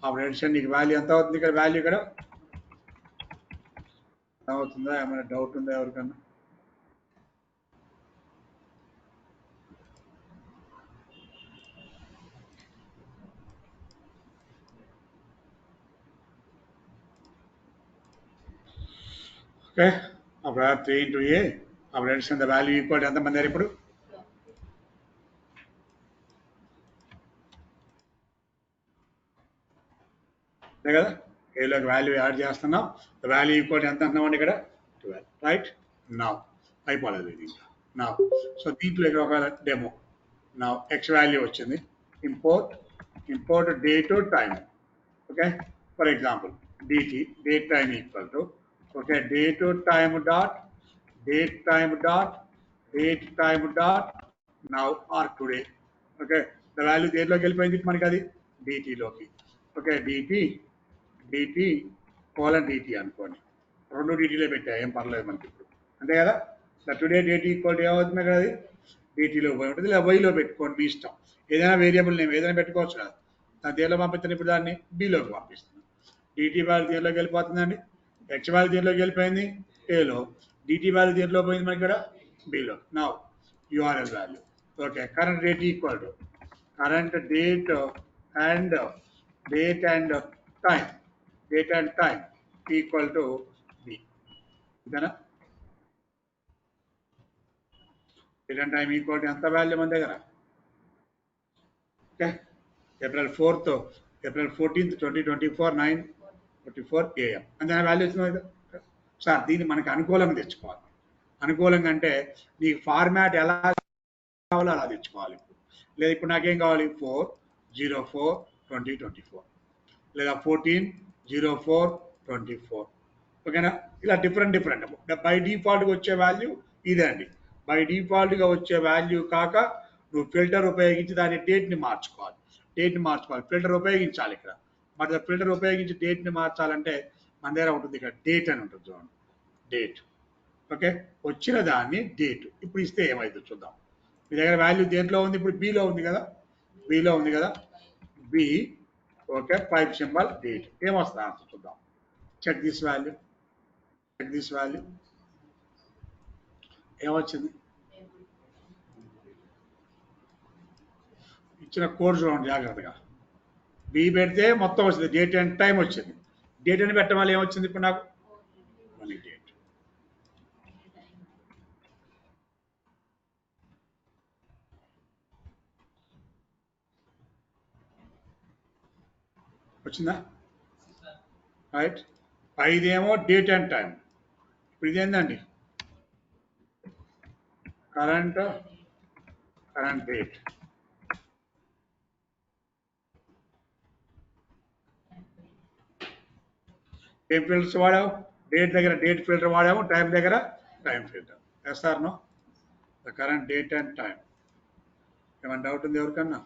after addition నీకు value ఎంత అవుతుంది? ఇక్కడ వాల్యూ ఇక్కడ అవుతుందా? ఏమైనా డౌట్ ఉందా ఎవరికన్నా? ఓకే, అప్పుడు 3 into a after addition the value equal to ఎంత మంది ఇప్పుడు? అంతే కదా, ఏలోకి వాల్యూ యాడ్ చేస్తున్నాం. ద వాల్యూ ఈక్వల్ ఎంత అంటున్నామండి ఇక్కడ 12. రైట్, నౌ అయిపోలేదు ఇది ఇంకా. నౌ సో దీంట్లో ఇక్కడ ఒక డెమో. నౌ ఎక్స్ వాల్యూ వచ్చింది. Import date time. Okay, for example DT date time equal to, okay, date time dot now or today. Okay, the value దేంట్లోకి వెళ్ళిపోయింది మనకి? అది డిటిలోకి. ఓకే, డిటి :DT అనుకోండి. 2 DTలో పెట్టా, ఏం పర్లేదు మనకి ఇప్పుడు, అంతే కదా. టుడే డేట్ ఈక్వల్ ఏమవుతుంది కదా, అది DTలో పోయి ఉంటుంది. లేదా వైలో పెట్టుకోండి, మీ ఇష్టం. ఏదైనా వేరియబుల్ నేమ్ ఏదైనా పెట్టుకోవచ్చు కదా. దాని దేనిలో పంపిస్తాను ఇప్పుడు? దాన్ని బిలోకి పంపిస్తున్నాను. డిటి వాల్యూ దేనిలోకి వెళ్ళిపోతుందండి? ఎక్స్ వాల్యూ దేనిలోకి వెళ్ళిపోయింది? ఏలో. డిటి వాల్యూ దేనిలో పోయింది మనకి ఇక్కడ? బిలో. Now URL value, okay, current date equal to current date and time equal to B. అంతేనా? Date and time equal to ఎంత వాల్యూ మన దగ్గర? ఓకే, April 14th 2024 9:44 AM అంతే వాల్యూ వచ్చింది సార్. దీన్ని మనకి అనుకూలంగా తెచ్చుకోవాలి. అనుకూలంగా అంటే నీకు ఫార్మాట్ ఎలా కావాలో అలా తెచ్చుకోవాలి. లేదా ఇప్పుడు నాకేం కావాలి? 4/04/2024 లేదా 14/04/24. ఓకేనా? ఇలా డిఫరెంట్ బై డిఫాల్ట్గా వచ్చే వాల్యూ ఇదే అండి. బై డిఫాల్ట్గా వచ్చే వాల్యూ కాక నువ్వు ఫిల్టర్ ఉపయోగించి దాని డేట్ని మార్చుకోవాలి. ఫిల్టర్ ఉపయోగించాలి ఇక్కడ. మరి ఫిల్టర్ ఉపయోగించి డేట్ని మార్చాలంటే మన దగ్గర ఉంటుంది ఇక్కడ డేట్ అని ఉంటుంది చూడండి, డేట్. ఓకే, వచ్చిన దాన్ని డేట్ ఇప్పుడు ఇస్తే ఏమైందో చూద్దాం. మీ దగ్గర వాల్యూ దేంట్లో ఉంది? ఇప్పుడు బిలో ఉంది కదా, B. Okay, pipe symbol date ఏమొస్తా చూద్దాం. చెక్ దిస్ వాల్యూ ఏమొచ్చింది? ఇచ్చిన కోడ్ చూడండి జాగ్రత్తగా. బి పెడితే మొత్తం వచ్చింది, డేట్ అండ్ టైం వచ్చింది. డేట్ అని పెట్టడం వల్ల ఏమొచ్చింది ఇప్పుడు నాకు? Only date. వచ్చిందా? రైట్. ఇదేమో డేట్ అండ్ టైం. ఇప్పుడు ఇదేందండి? Current date. ఏం ఫిల్టర్స్ వాడావు? డేట్ దగ్గర డేట్ ఫిల్టర్ వాడాము, టైం దగ్గర టైం ఫిల్టర్. వేస్తారనో the current date and time. ఏమైనా డౌట్ ఉంది ఎవరికన్నా?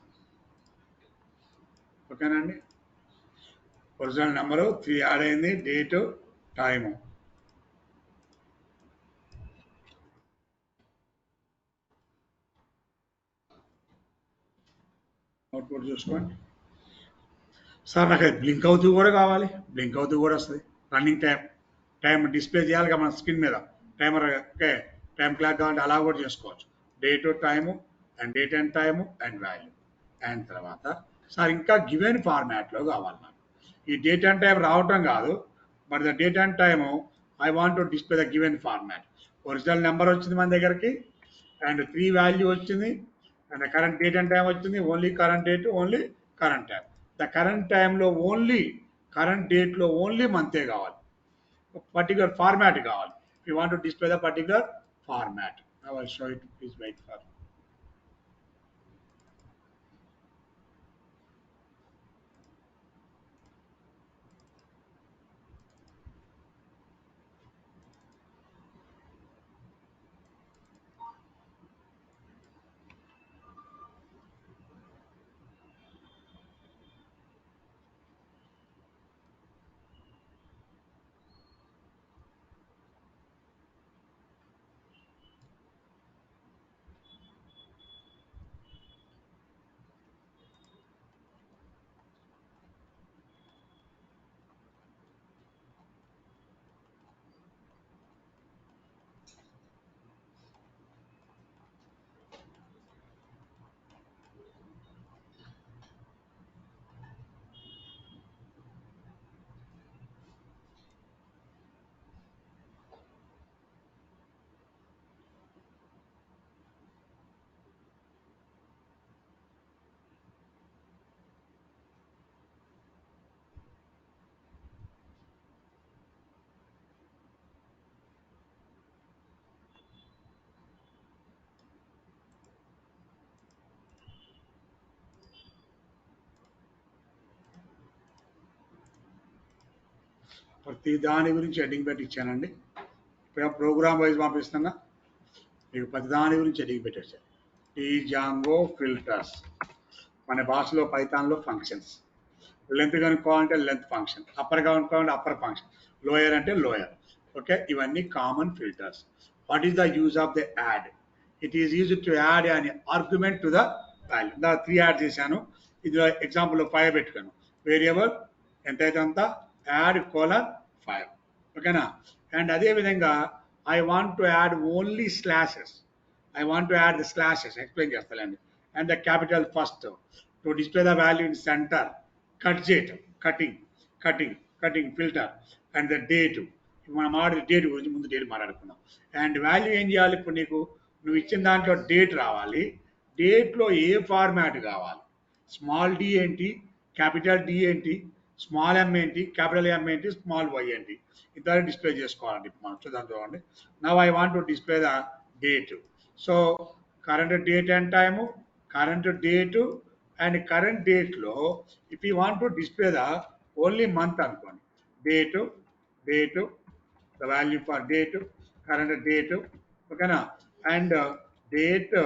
ఓకేనా అండి? ఒరిజినల్ నెంబరు 3 యాడ్ అయింది, డేటు టైము. అవుట్పుట్ చూసుకోండి. సార్ నాకు అది బ్లింక్ అవుతూ కూడా కావాలి, బ్లింక్ అవుతూ కూడా వస్తుంది. రన్నింగ్ టైం డిస్ప్లే చేయాలి కదా మన స్క్రీన్ మీద. టైమర్, ఓకే, టైం క్లాక్ కావాలంటే అలా కూడా చేసుకోవచ్చు. Date time and date and time and value. And తర్వాత సార్ ఇంకా గివెన్ ఫార్మాట్లో కావాలి నాకు. ఈ డేట్ అండ్ టైం రావటం కాదు, but the date and time I want to display the given format. Original number వచ్చింది మన దగ్గరికి, అండ్ 3 వాల్యూ వచ్చింది, and current date and time వచ్చింది. Only current date, only current time. The current టైంలో only, current డేట్లో only మంతే కావాలి, particular format కావాలి. You want to display the particular format. Now I show it, please wait for. ప్రతి దాని గురించి heading పెట్టి ఇచ్చానండి. ఇప్పుడు ప్రోగ్రామ్ వైజ్ పంపిస్తున్నా, మీకు ప్రతి దాని గురించి హెడ్డింగ్ పెట్టేసాను. జాంగో ఫిల్టర్స్, మన భాషలో పైథాన్లో ఫంక్షన్స్. లెంత్ కనుక్కోవాలంటే లెంత్ ఫంక్షన్, అప్పర్ కనుక్కోవాలంటే అప్పర్ ఫంక్షన్, లోయర్ అంటే లోయర్. ఓకే, ఇవన్నీ common filters. What is the use of the add? It is use to add an argument to the value. దా 3 add చేశాను. ఇందులో ఎగ్జాంపుల్ 5 పెట్టుకున్నాను. Variable ఎంతైతే అంత యాడ్ కోలన్ 5. ఓకేనా? అండ్ అదేవిధంగా I want to add only slashes. I want to add the slashes, explain చేస్తానండి. And the capital first to display the value in center. Cut చేయటం, cutting filter. And the date, మనం ఆడే date గురించి ముందు date మాట్లాడుకున్నాం. And value ఏం చేయాలి? ఇప్పుడు నీకు నువ్వు ఇచ్చిన దాంట్లో డేట్ రావాలి. డేట్లో ఏ ఫార్మాట్ కావాలి? స్మాల్ డి ఏంటి, క్యాపిటల్ డి ఏంటి, స్మాల్ ఎం ఏంటి, క్యాపిటల్ ఎం ఏంటి, స్మాల్ వై ఏంటి, ఇంత డిస్ప్లే చేసుకోవాలండి. ఇప్పుడు మనం చూద్దాం, చూడండి. Now I want to display the date. So current date and time, current date and current డేట్లో if you want to display the only month అనుకోండి, date the value for date, current date. ఓకేనా? And date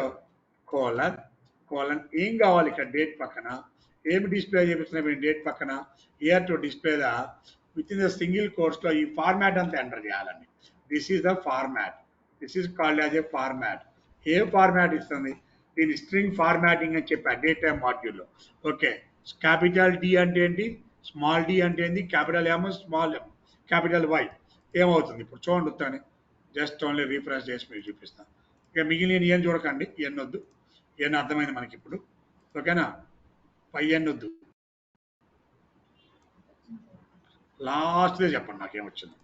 colon ఏం కావాలి ఇక్కడ? Date పక్కన ఏమి display చేపిస్తున్నాం? Date పక్కన year to display the within the single కోర్స్లో ఈ ఫార్మాట్ అంతా ఎంటర్ చేయాలండి. This is the format. This is called as a format. A format ఇస్తుంది? దీని స్ట్రింగ్ ఫార్మాటింగ్ అని చెప్పా డేట్ టైం మాడ్యూల్లో. ఓకే, క్యాపిటల్ డి అంటే ఏంటి, స్మాల్ డి అంటే ఏంటి, capital M, small M, capital Y ఏమవుతుంది? ఇప్పుడు చూడండి, వస్తాను జస్ట్ ఓన్లీ రీఫ్రెష్ చేసి మీరు చూపిస్తాను. ఇక మిగిలిన ఏం చూడకండి, ఇవన్నీ వద్దు, ఇవన్నీ అర్థమైంది మనకి ఇప్పుడు. ఓకేనా? ఇవన్నీ వద్దు, లాస్ట్లో చెప్పండి నాకేమొచ్చింది.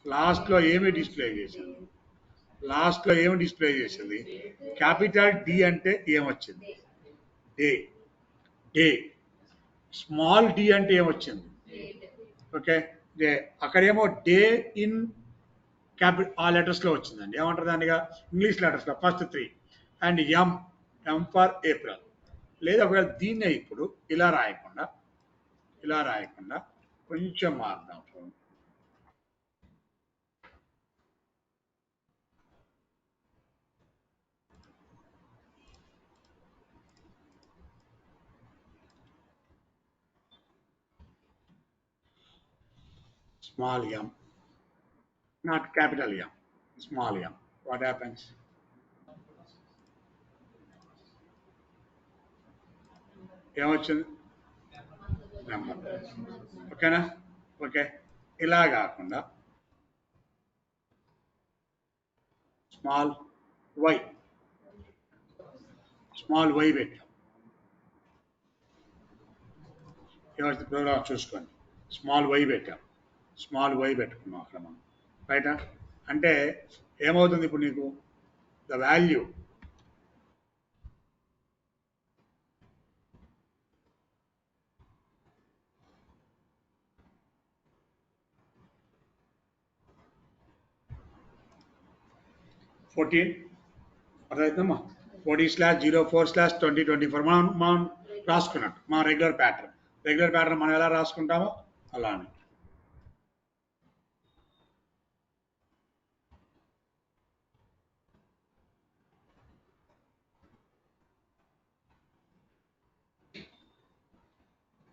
లాస్ట్లో ఏమి డిస్ప్లే చేశాను? లాస్ట్లో ఏమి డిస్ప్లే చేసింది? క్యాపిటల్ డి అంటే ఏమొచ్చింది? డే. స్మాల్ డి అంటే ఏమొచ్చింది? Okay, day. అక్కడేమో డే ఇన్ క్యాపిటల్ ఆ లెటర్స్లో వచ్చిందండి. ఏమంటారు దానిగా? ఇంగ్లీష్ లెటర్స్లో first 3 and M for April. లేదా ఒకవేళ దీన్నే ఇప్పుడు ఇలా రాయకుండా కొంచెం మార్దాం. Small M, not capital M, small M. What happens? ఏమొచ్చింది? నెంబర్. ఓకేనా? ఓకే, ఇలా కాకుండా స్మాల్ వై, పెట్టాం. ఏమవుతుంది? ప్రోగ్రామ్ చూసుకోండి. స్మాల్ వై పెట్టాం, స్మాల్ వై పెట్టుకున్నాం అక్కడ మనం. రైటా? అంటే ఏమవుతుంది ఇప్పుడు నీకు? The value fourteen అర్థమవుతుందమ్మా? 40/04/2024 మనం రాసుకున్నట్టు మా రెగ్యులర్ ప్యాటర్న్ మనం ఎలా రాసుకుంటామో అలానే.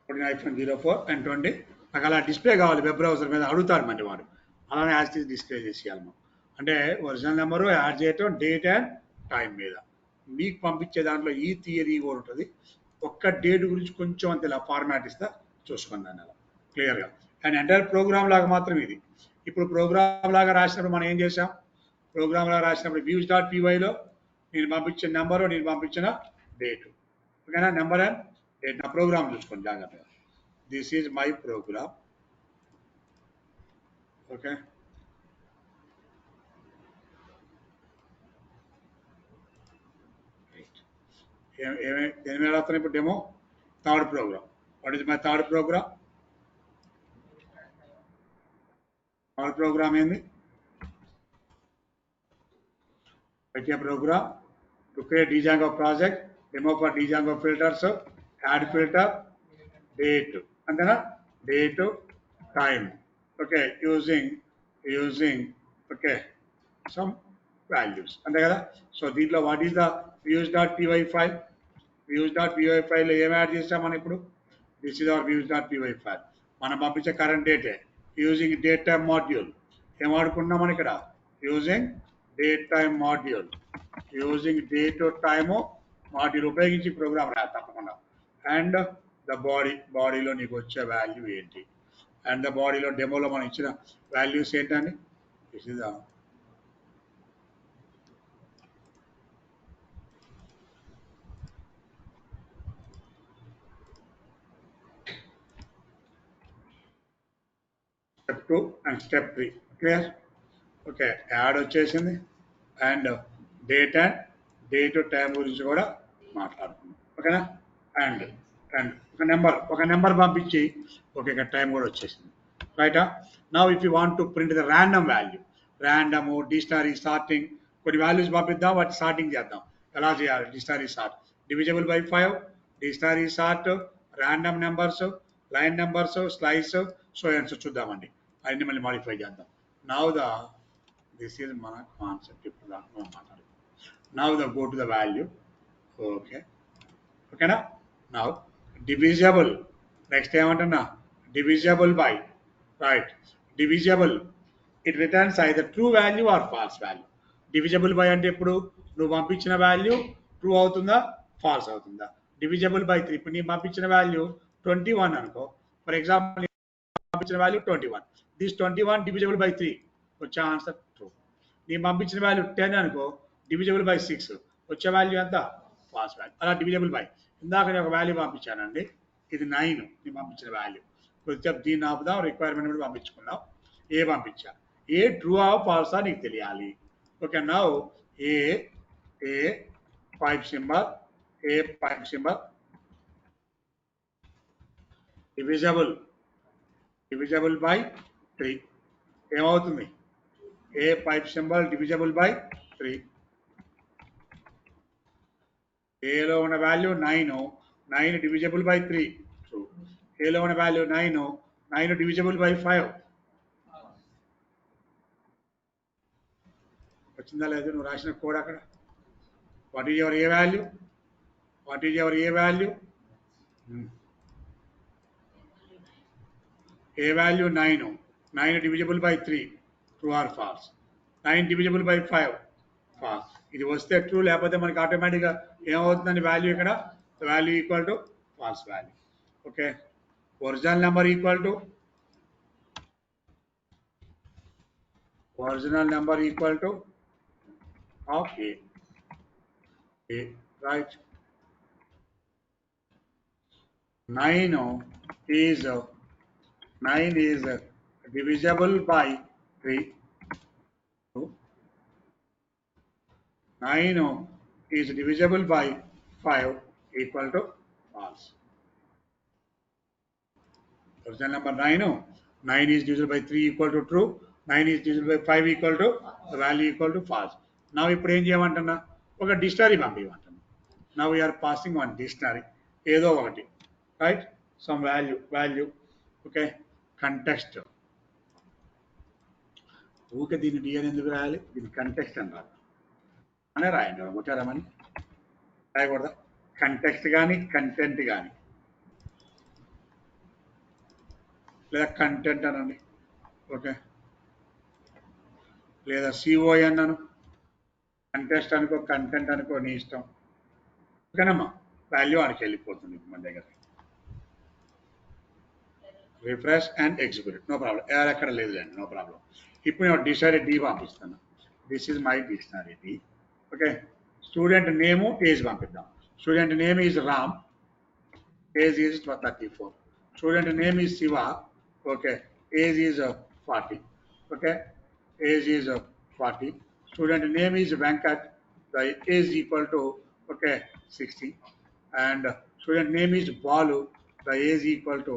-04 and 20 నాకు అలా డిస్ప్లే కావాలి వెబ్ బ్రౌజర్ మీద, అడుగుతారు మరి వాడు. అలానే యాజ్ ఇట్ డిస్ప్లే చేసేయాలి మనం. అంటే ఒరిజినల్ నెంబరు యాడ్ చేయటం, డేట్ అండ్ టైం మీద. మీకు పంపించే దాంట్లో ఈ థియరీ కూడా ఉంటుంది. ఒక్క డేట్ గురించి కొంచెం అంత ఇలా ఫార్మాట్ ఇస్తా, చూసుకోండి దాన్ని అలా క్లియర్గా. అండ్ ఎంటైర్ ప్రోగ్రామ్ లాగా మాత్రం ఇది. ఇప్పుడు ప్రోగ్రామ్ లాగా రాసినప్పుడు మనం ఏం చేసాం? ప్రోగ్రామ్ లాగా రాసినప్పుడు views.pyలో నేను పంపించిన నెంబరు, నేను పంపించిన డేటు. ఓకేనా? Number and date. నా ప్రోగ్రామ్ చూసుకోండి జాగ్రత్తగా. This is my program. Okay, దేని మీద రాస్తాను ఇప్పుడు? Demo third program. What is my third program? Third program ఏంది? పెట్టే program to create Django project, demo for Django filters, add filter, date, అంతేనా? Date, time. Okay, using okay some values, అంతే కదా? So దీంట్లో what is the views.py file? views.py ఫైల్లో ఏం add చేసాం మనం ఇప్పుడు? This is our views.py file. మనం పంపించే కరెంట్ డేటే. Using date time module. ఏం వాడుకుంటున్నాం మనం ఇక్కడ? Using date time module. Using date time module ఉపయోగించి ప్రోగ్రామ్ రా తప్పకుండా. అండ్ ద బాడీలో నీకు వచ్చే వాల్యూ ఏంటి? అండ్ ద బాడీలో డెమోలో మనం ఇచ్చిన వాల్యూస్ ఏంటండి? This is the step 2 and step 3. Clear? Okay, add వచ్చేసింది. అండ్ డేట్ టైం గురించి కూడా మాట్లాడుకున్నాం. ఓకేనా? అండ్ ఒక నెంబర్ పంపించి ఓకే ఇక్కడ టైం కూడా వచ్చేసింది. రైటా? Now if you want to print the random value, random, dictionary, sorting, కొన్ని వాల్యూస్ పంపిద్దాం, వాటి సార్టింగ్ చేద్దాం. ఎలా చేయాలి? Dictionary sort, divisible by 5, dictionary sort, random numbers, line numbers, slice, so and so చూద్దామండి. అన్ని మళ్ళీ మాడిఫై చేద్దాం. నౌ ద దిస్ ఈజ్ మన కాన్సెప్ట్. ఇప్పుడు మనం మాట్లాడుకుందాం. Now the go to the value. Okay, ఓకేనా? Now divisible. నెక్స్ట్ ఏమంటున్నా? Divisible by. Right, divisible. It returns either true value or false value. Divisible by అంటే ఇప్పుడు నువ్వు పంపించిన వాల్యూ ట్రూ అవుతుందా, ఫాల్స్ అవుతుందా? Divisible by 3. ఇప్పుడు నీ పంపించిన వాల్యూ 21 అనుకో. ఫర్ ఎగ్జాంపుల్ పంపించిన వాల్యూ 21. దిస్ 21 డివిజబుల్ బై 3, వచ్చే ఆన్సర్ ట్రూ. నేను పంపించిన వాల్యూ 10 అనుకో, డివిజబుల్ బై 6, వచ్చే వాల్యూ ఎంత? Falls value. అలా డివిజబుల్ బై. ఇందాక నేను ఒక వాల్యూ పంపించానండి, ఇది 9 నేను పంపించిన వాల్యూ. కొంచెం దీన్ని ఆపుదాం, రిక్వైర్మెంట్ కూడా పంపించుకుందాం. ఏ పంపించా? ఏ ట్రూ ఆ ఫాల్సా నీకు తెలియాలి. Okay, now A pipe symbol, divisible by 3 ఏమవుతుంది? ఏ పైప్ సింబల్ డివిజబుల్ బై 3. ఏలో ఉన్న వాల్యూ 9 డివిజబుల్ బై 3 ట్రూ. ఏలో ఉన్న వాల్యూ 9 డివిజబుల్ బై 5 వచ్చిందా లేదు? నువ్వు రాసిన కోడ్ అక్కడ. What is your A value? What is your A value? A value 9 divisible by 3 true or false? 9 divisible by 5 false. ఇది వస్తే ట్రూ, లేకపోతే మనకి ఆటోమేటిక్గా ఏమవుతుందని వాల్యూ ఇక్కడ value equal to false value. Okay, original number equal to of a, right? 9 is divisible by 3. 9 is divisible by 5 equal to false. Original number 9 is divisible by 3 equal to true. 9 is divisible by 5 equal to the value equal to false. Now ఇప్పుడు ఏం చేయమంటున్నా? ఒక dictionary పంపించమంటున్నా. Now we are passing on dictionary ఏదో ఒకటి, right? Some value. Okay, context. Okay దీన్ని డిఎన్ ఎందుకు రాయాలి? దీన్ని కంటెక్స్ట్ అని రాదు అనే రాయండి. కొట్టారమని రాయకూడదా? కంటెక్స్ట్ కానీ కంటెంట్ కానీ, లేదా కంటెంట్ అనండి. ఓకే, లేదా సిఓఐ అన్నాను. కంటెస్ట్ అనుకో, కంటెంట్ అనుకో, నీ ఇష్టం. ఓకేనమ్మా, వాల్యూ ఆడికి వెళ్ళిపోతుంది మన దగ్గర. Refresh and execute, no problem. ఏఆర్ ఎక్కడ లేదులేండి, నో ప్రాబ్లం. ఇప్పుడు నేను డిక్షనరీ డి పంపిస్తాను. This is my dictionary D. Okay, student name age పంపిద్దాం. Student name is Ram, age is 34. Student name is Shiva, okay, age is 40. Okay, age is 40. Student name is Venkat, the age equal to, okay, 60. And student name is Balu, the age equal to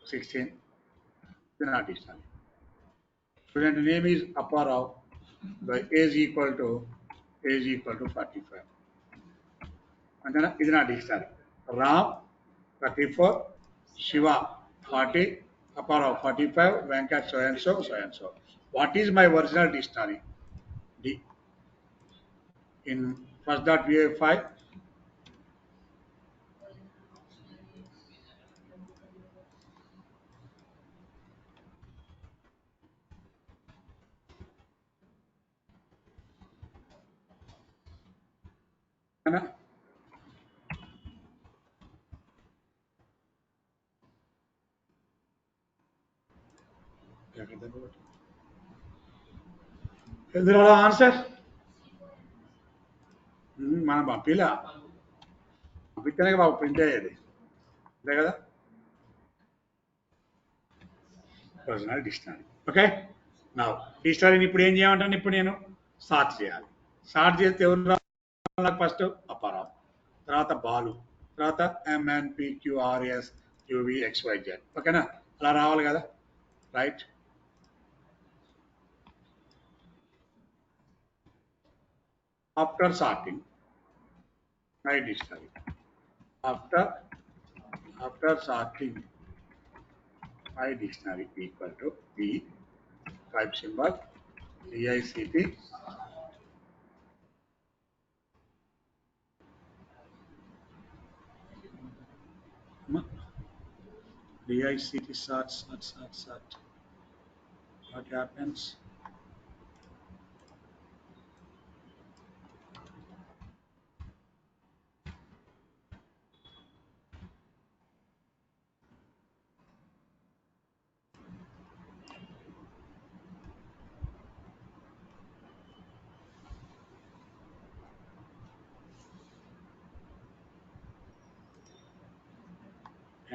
16. Student name is Aparao, the age equal to 45. And then is not dictionary. Ram 34, Shiva 40, Aparao 45, Venkat so and so. What is my original dictionary? D. In first.va5, answer మనం పంపిస్తేనే బాబు print అయ్యేది, అంతే కదా? Original dictionary. Okay, నా డిక్షనరీని ఇప్పుడు ఏం చేయమంటాను? ఇప్పుడు నేను sort చేయాలి. సార్ట్ చేస్తే ఎవరు నాకు? ఫస్ట్ అప్పారావు, తర్వాత బాలు, తర్వాత MNPQRSQVXYZ. ఓకేనా? అలా రావాలి కదా, right? After sorting my dictionary, after sorting my dictionary equal to D, type symbol DICT, DICT sort. What happens?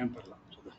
ఏం పర్లా చూద్దాం.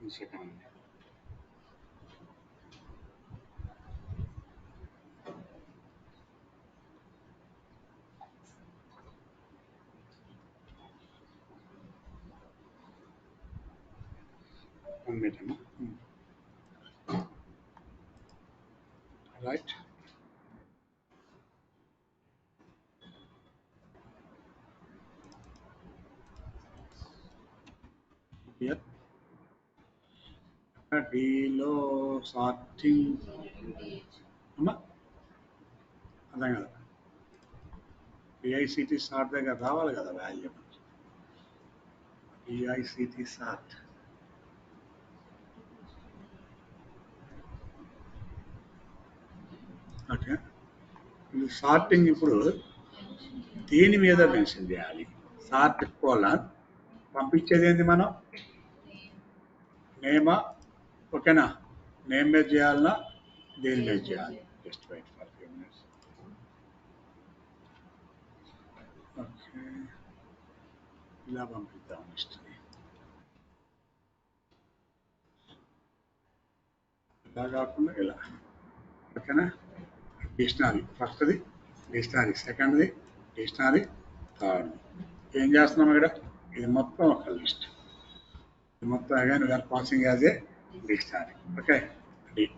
second. One minute. Right. Here. Dలో సార్టింగ్ అమ్మా అర్థం కదా డిఐసిటి సార్ట్ దగ్గర రావాలి కదా వాల్యూ డిఐసిటి సార్ట్ ఓకే ఈ సార్టింగ్ ఇప్పుడు దేని మీద మెన్షన్ చేయాలి సార్ట్ కోలన్ పంపించేది ఏంది మనం నేమా ఓకేనా నేమ్ మీద చేయాలన్నా దేని మీద చేయాలి just wait for few minutes okay ఇలా పంపిద్దాం హిస్టరీ ఇలా కాకుండా ఇలా ఓకేనా డిక్షనరీ ఫస్ట్ది డిక్షనరీ సెకండ్ది డిక్షనరీ థర్డ్ ఏం చేస్తున్నాం ఇక్కడ ఇది మొత్తం ఒక లిస్ట్ ఇది మొత్తం again we are passing as a dictionary okay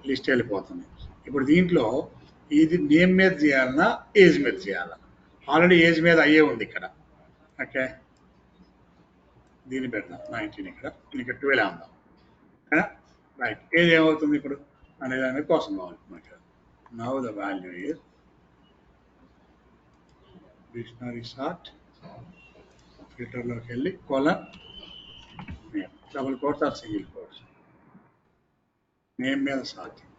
list వెళ్ళిపోతుంది ఇప్పుడు దీంట్లో ఇది నేమ్ మీద చేయాలన్నా ఏజ్ మీద చేయాలా ఆల్రెడీ ఏజ్ మీద అయ్యే ఉంది ఇక్కడ ఓకే దీన్ని పెడదాం 19 ఇక్కడ ఇక్కడ 12 ఉందాం రైట్ ఏజ్ ఏమవుతుంది ఇప్పుడు అనే దాని కోసం కావాలి మనకి now the value is dictionary sort ఫిల్టర్లోకి వెళ్ళి colon name double quotes or single quotes name మీద సార్టింగ్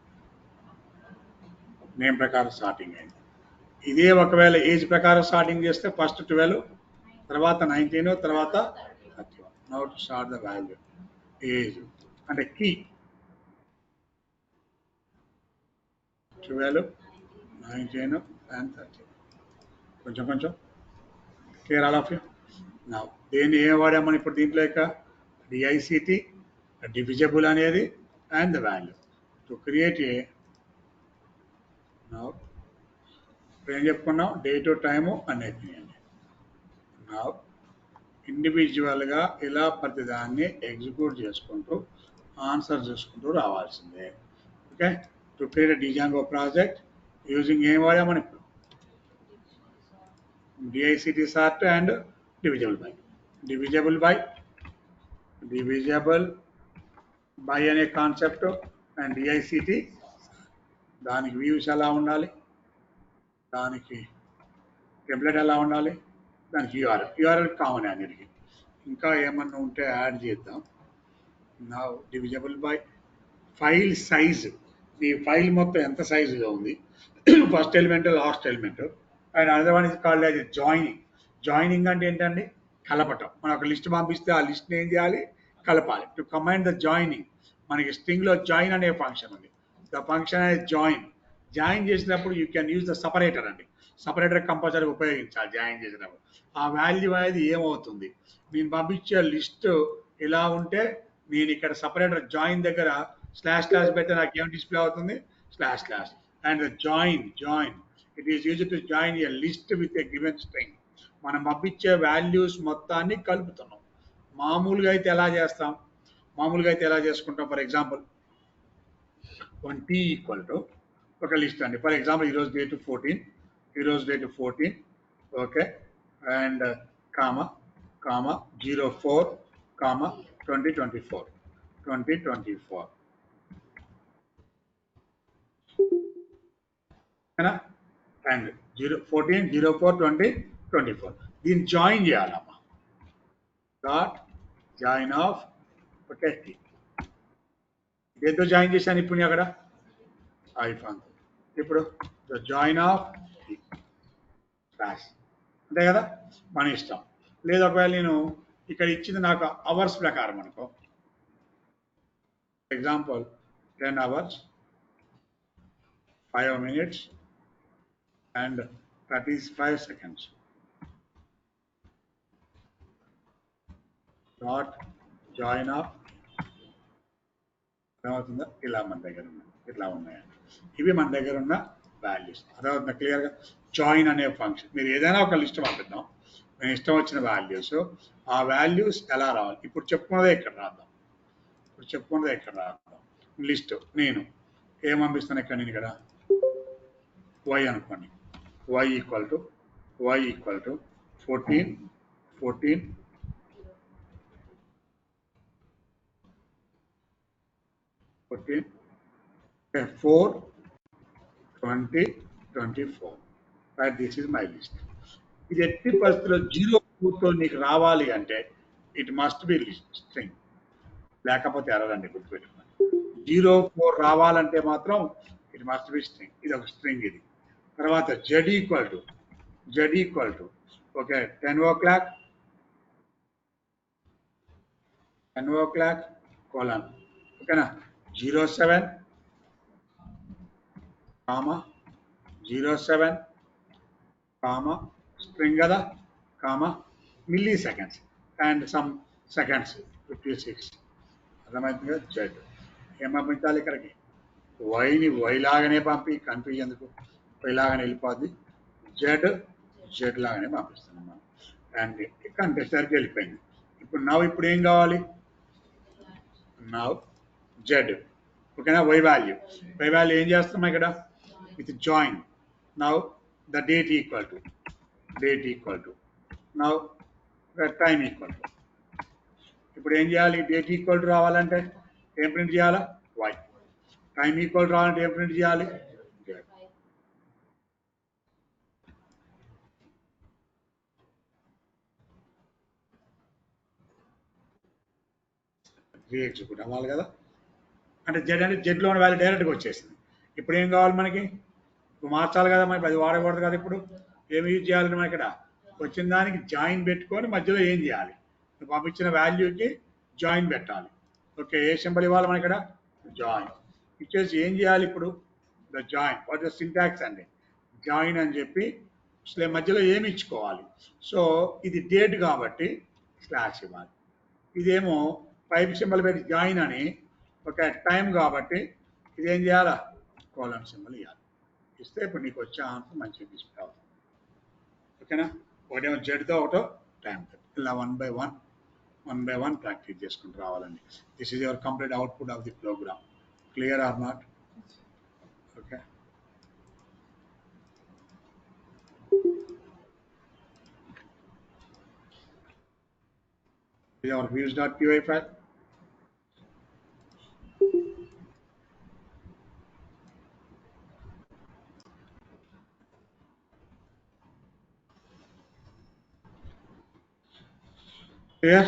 నేమ్ ప్రకారం సార్టింగ్ అయింది ఇదే ఒకవేళ ఏజ్ ప్రకారం సార్టింగ్ చేస్తే ఫస్ట్ 12 తర్వాత 19 తర్వాత 31 now to start the value age అంటే కీ 12 19 and 30 కొంచెం కొంచెం క్లియర్ ఆల్ ఆఫ్ యూ నా దేన్ని ఏం వాడామని ఇప్పుడు దీంట్లో యొక్క డిఐసిటి డివిజబుల్ అనేది and the value to create ఏ నా ఏం చెప్పుకున్నాం డేటు టైము అనేది నా ఇండివిజువల్గా ఇలా ప్రతిదాన్ని ఎగ్జిక్యూట్ చేసుకుంటూ ఆన్సర్ చేసుకుంటూ రావాల్సిందే okay to create Django project using ఏం వాడామని ఇప్పుడు DICT sort and divisible by divisible by అనే కాన్సెప్ట్ అండ్ డిఐసిటి దానికి వ్యూస్ ఎలా ఉండాలి దానికి టెంప్లెట్ ఎలా ఉండాలి దానికి యూఆర్ఎల్ కామన్ అన్నిటికీ ఇంకా ఏమన్నా ఉంటే యాడ్ చేద్దాం నా డివిజబుల్ బై ఫైల్ సైజ్ ఈ ఫైల్ మొత్తం ఎంత సైజులో ఉంది first element last element and other one is called as joining joining అంటే ఏంటండి కలపటం మనం ఒక లిస్ట్ పంపిస్తే ఆ లిస్ట్ని ఏం చేయాలి కలపాలి టు కమాండ్ ద జాయినింగ్ మనకి స్ట్రింగ్లో జాయిన్ అనే ఫంక్షన్ ఉంది ద ఫంక్షన్ అనేది జాయిన్ చేసినప్పుడు you can use the separator అండి సపరేటర్ కంపల్సరీ ఉపయోగించాలి జాయిన్ చేసినప్పుడు ఆ వాల్యూ అనేది ఏమవుతుంది నేను పంపించే లిస్ట్ ఇలా ఉంటే నేను ఇక్కడ సపరేటర్ జాయిన్ దగ్గర స్లాష్ పెడితే నాకు ఏం డిస్ప్లే అవుతుంది slash and join it is use to join a list with a given string మనం పంపించే వాల్యూస్ మొత్తాన్ని కలుపుతున్నాం మామూలుగా అయితే ఎలా చేస్తాం ఎలా చేసుకుంటాం for example 1t equal to ఒక లిస్ట్ అండి ఫర్ ఎగ్జాంపుల్ ఈరోజు date 14 okay and comma 04 comma 2024 and 14/04/2024 దీన్ని జాయిన్ చేయాలమ్మా డాట్ జాయిన్ ఆఫ్ ఓకే దేంతో జాయిన్ చేశాను ఇప్పుడు అక్కడ ఐఫాన్ ఇప్పుడు జాయిన్ ఆఫ్ స్లాష్ అంతే కదా మన ఇష్టం లేదు ఒకవేళ నేను ఇక్కడ ఇచ్చింది నాకు అవర్స్ ప్రకారం అనుకో example 10 hours 5 minutes and 35 seconds dot join of అర్థమవుతుందా? ఇలా మన దగ్గర ఉన్నాయి, ఇట్లా ఉన్నాయండి. ఇవి మన దగ్గర ఉన్న వాల్యూస్. అర్థమవుతుందా క్లియర్గా? జాయిన్ అనే ఫంక్షన్ మీరు ఏదైనా ఒక లిస్ట్ పంపిద్దాం, మేము ఇష్టం వచ్చిన వాల్యూస్, ఆ వాల్యూస్ ఎలా రావాలి ఇప్పుడు చెప్పుకున్నదే ఇక్కడ రాద్దాం. లిస్ట్ నేను ఏం పంపిస్తాను ఇక్కడ, నేను ఇక్కడ వై అనుకోండి, y equal to 14 14 14 4 20 24 right. This is my list. ఇది ఎట్టి పరిస్థితిలో 0 నీకు రావాలి అంటే it must be list string, లేకపోతే ఎర్రర్ గుర్తుపెట్టుకోండి. 04 రావాలంటే మాత్రం ఇట్ మస్ట్ బి స్ట్రింగ్. ఇది ఒక స్ట్రింగ్. ఇది తర్వాత z equal to okay 10 o'clock colon ఓకేనా 07 కామా 07 కామా స్ట్రింగ్ కదా comma milli seconds and some seconds 56. అర్థమవుతుంది. జెడ్ ఏం పంపించాలి ఇక్కడికి, వైని వై లాగానే పంపి కన్ఫ్యూజ్ ఎందుకు, వై లాగానే వెళ్ళిపోద్ది, జెడ్ లాగానే పంపిస్తున్నాం మనం. అండ్ కంటే సరికి వెళ్ళిపోయింది. ఇప్పుడు ఏం కావాలి, నవ్ జెడ్ ఓకేనా. వై వాల్యూ ఏం చేస్తున్నాం ఇక్కడ with join. Now the date equal to now time equal to. ఇప్పుడు ఏం చేయాలి, డేట్ ఈక్వల్ టు రావాలంటే ఏం ప్రింట్ చేయాలా, వై. టైం ఈక్వల్ రావాలంటే ఏం ప్రింట్ చేయాలి, జెడ్. రీఎగ్జిక్యూట్ అవ్వాలి కదా. అంటే జెడ్ అంటే జెడ్లో ఉన్న వాల్యూ డైరెక్ట్గా వచ్చేసింది. ఇప్పుడు ఏం కావాలి మనకి, ఇప్పుడు మార్చాలి కదా మనకి, అది వాడకూడదు కదా. ఇప్పుడు ఏమి యూజ్ చేయాలంటే మనం ఇక్కడ వచ్చిన దానికి జాయిన్ పెట్టుకొని మధ్యలో ఏం చేయాలి, పంపించిన వాల్యూకి జాయిన్ పెట్టాలి. ఓకే, ఏ సింబల్ ఇవ్వాలి మనం ఇక్కడ, జాయిన్ ఇచ్చేసి ఏం చేయాలి ఇప్పుడు, the join what the syntax అండి, జాయిన్ అని చెప్పి అసలు మధ్యలో ఏమి ఇచ్చుకోవాలి. సో ఇది డేట్ కాబట్టి స్లాష్ ఇవ్వాలి, ఇదేమో పైప్ సింబల్ పెట్టి జాయిన్ అని ఒక టైం కాబట్టి ఇదేం చేయాలా, కోలన్ సింబల్ ఇవ్వాలి. ఇస్తే ఇప్పుడు నీకు వచ్చే ఆన్సర్ మంచిగా డిస్ప్లే అవుతుంది. ఓకేనా, ఒకటేమో జెడ్తో ఒకటో టైంతో ఇలా వన్ బై వన్ ప్రాక్టీస్ చేసుకుంటూ రావాలండి. This is your complete output of the program. Clear or not? Okay, ఇది our views.py file. Clear?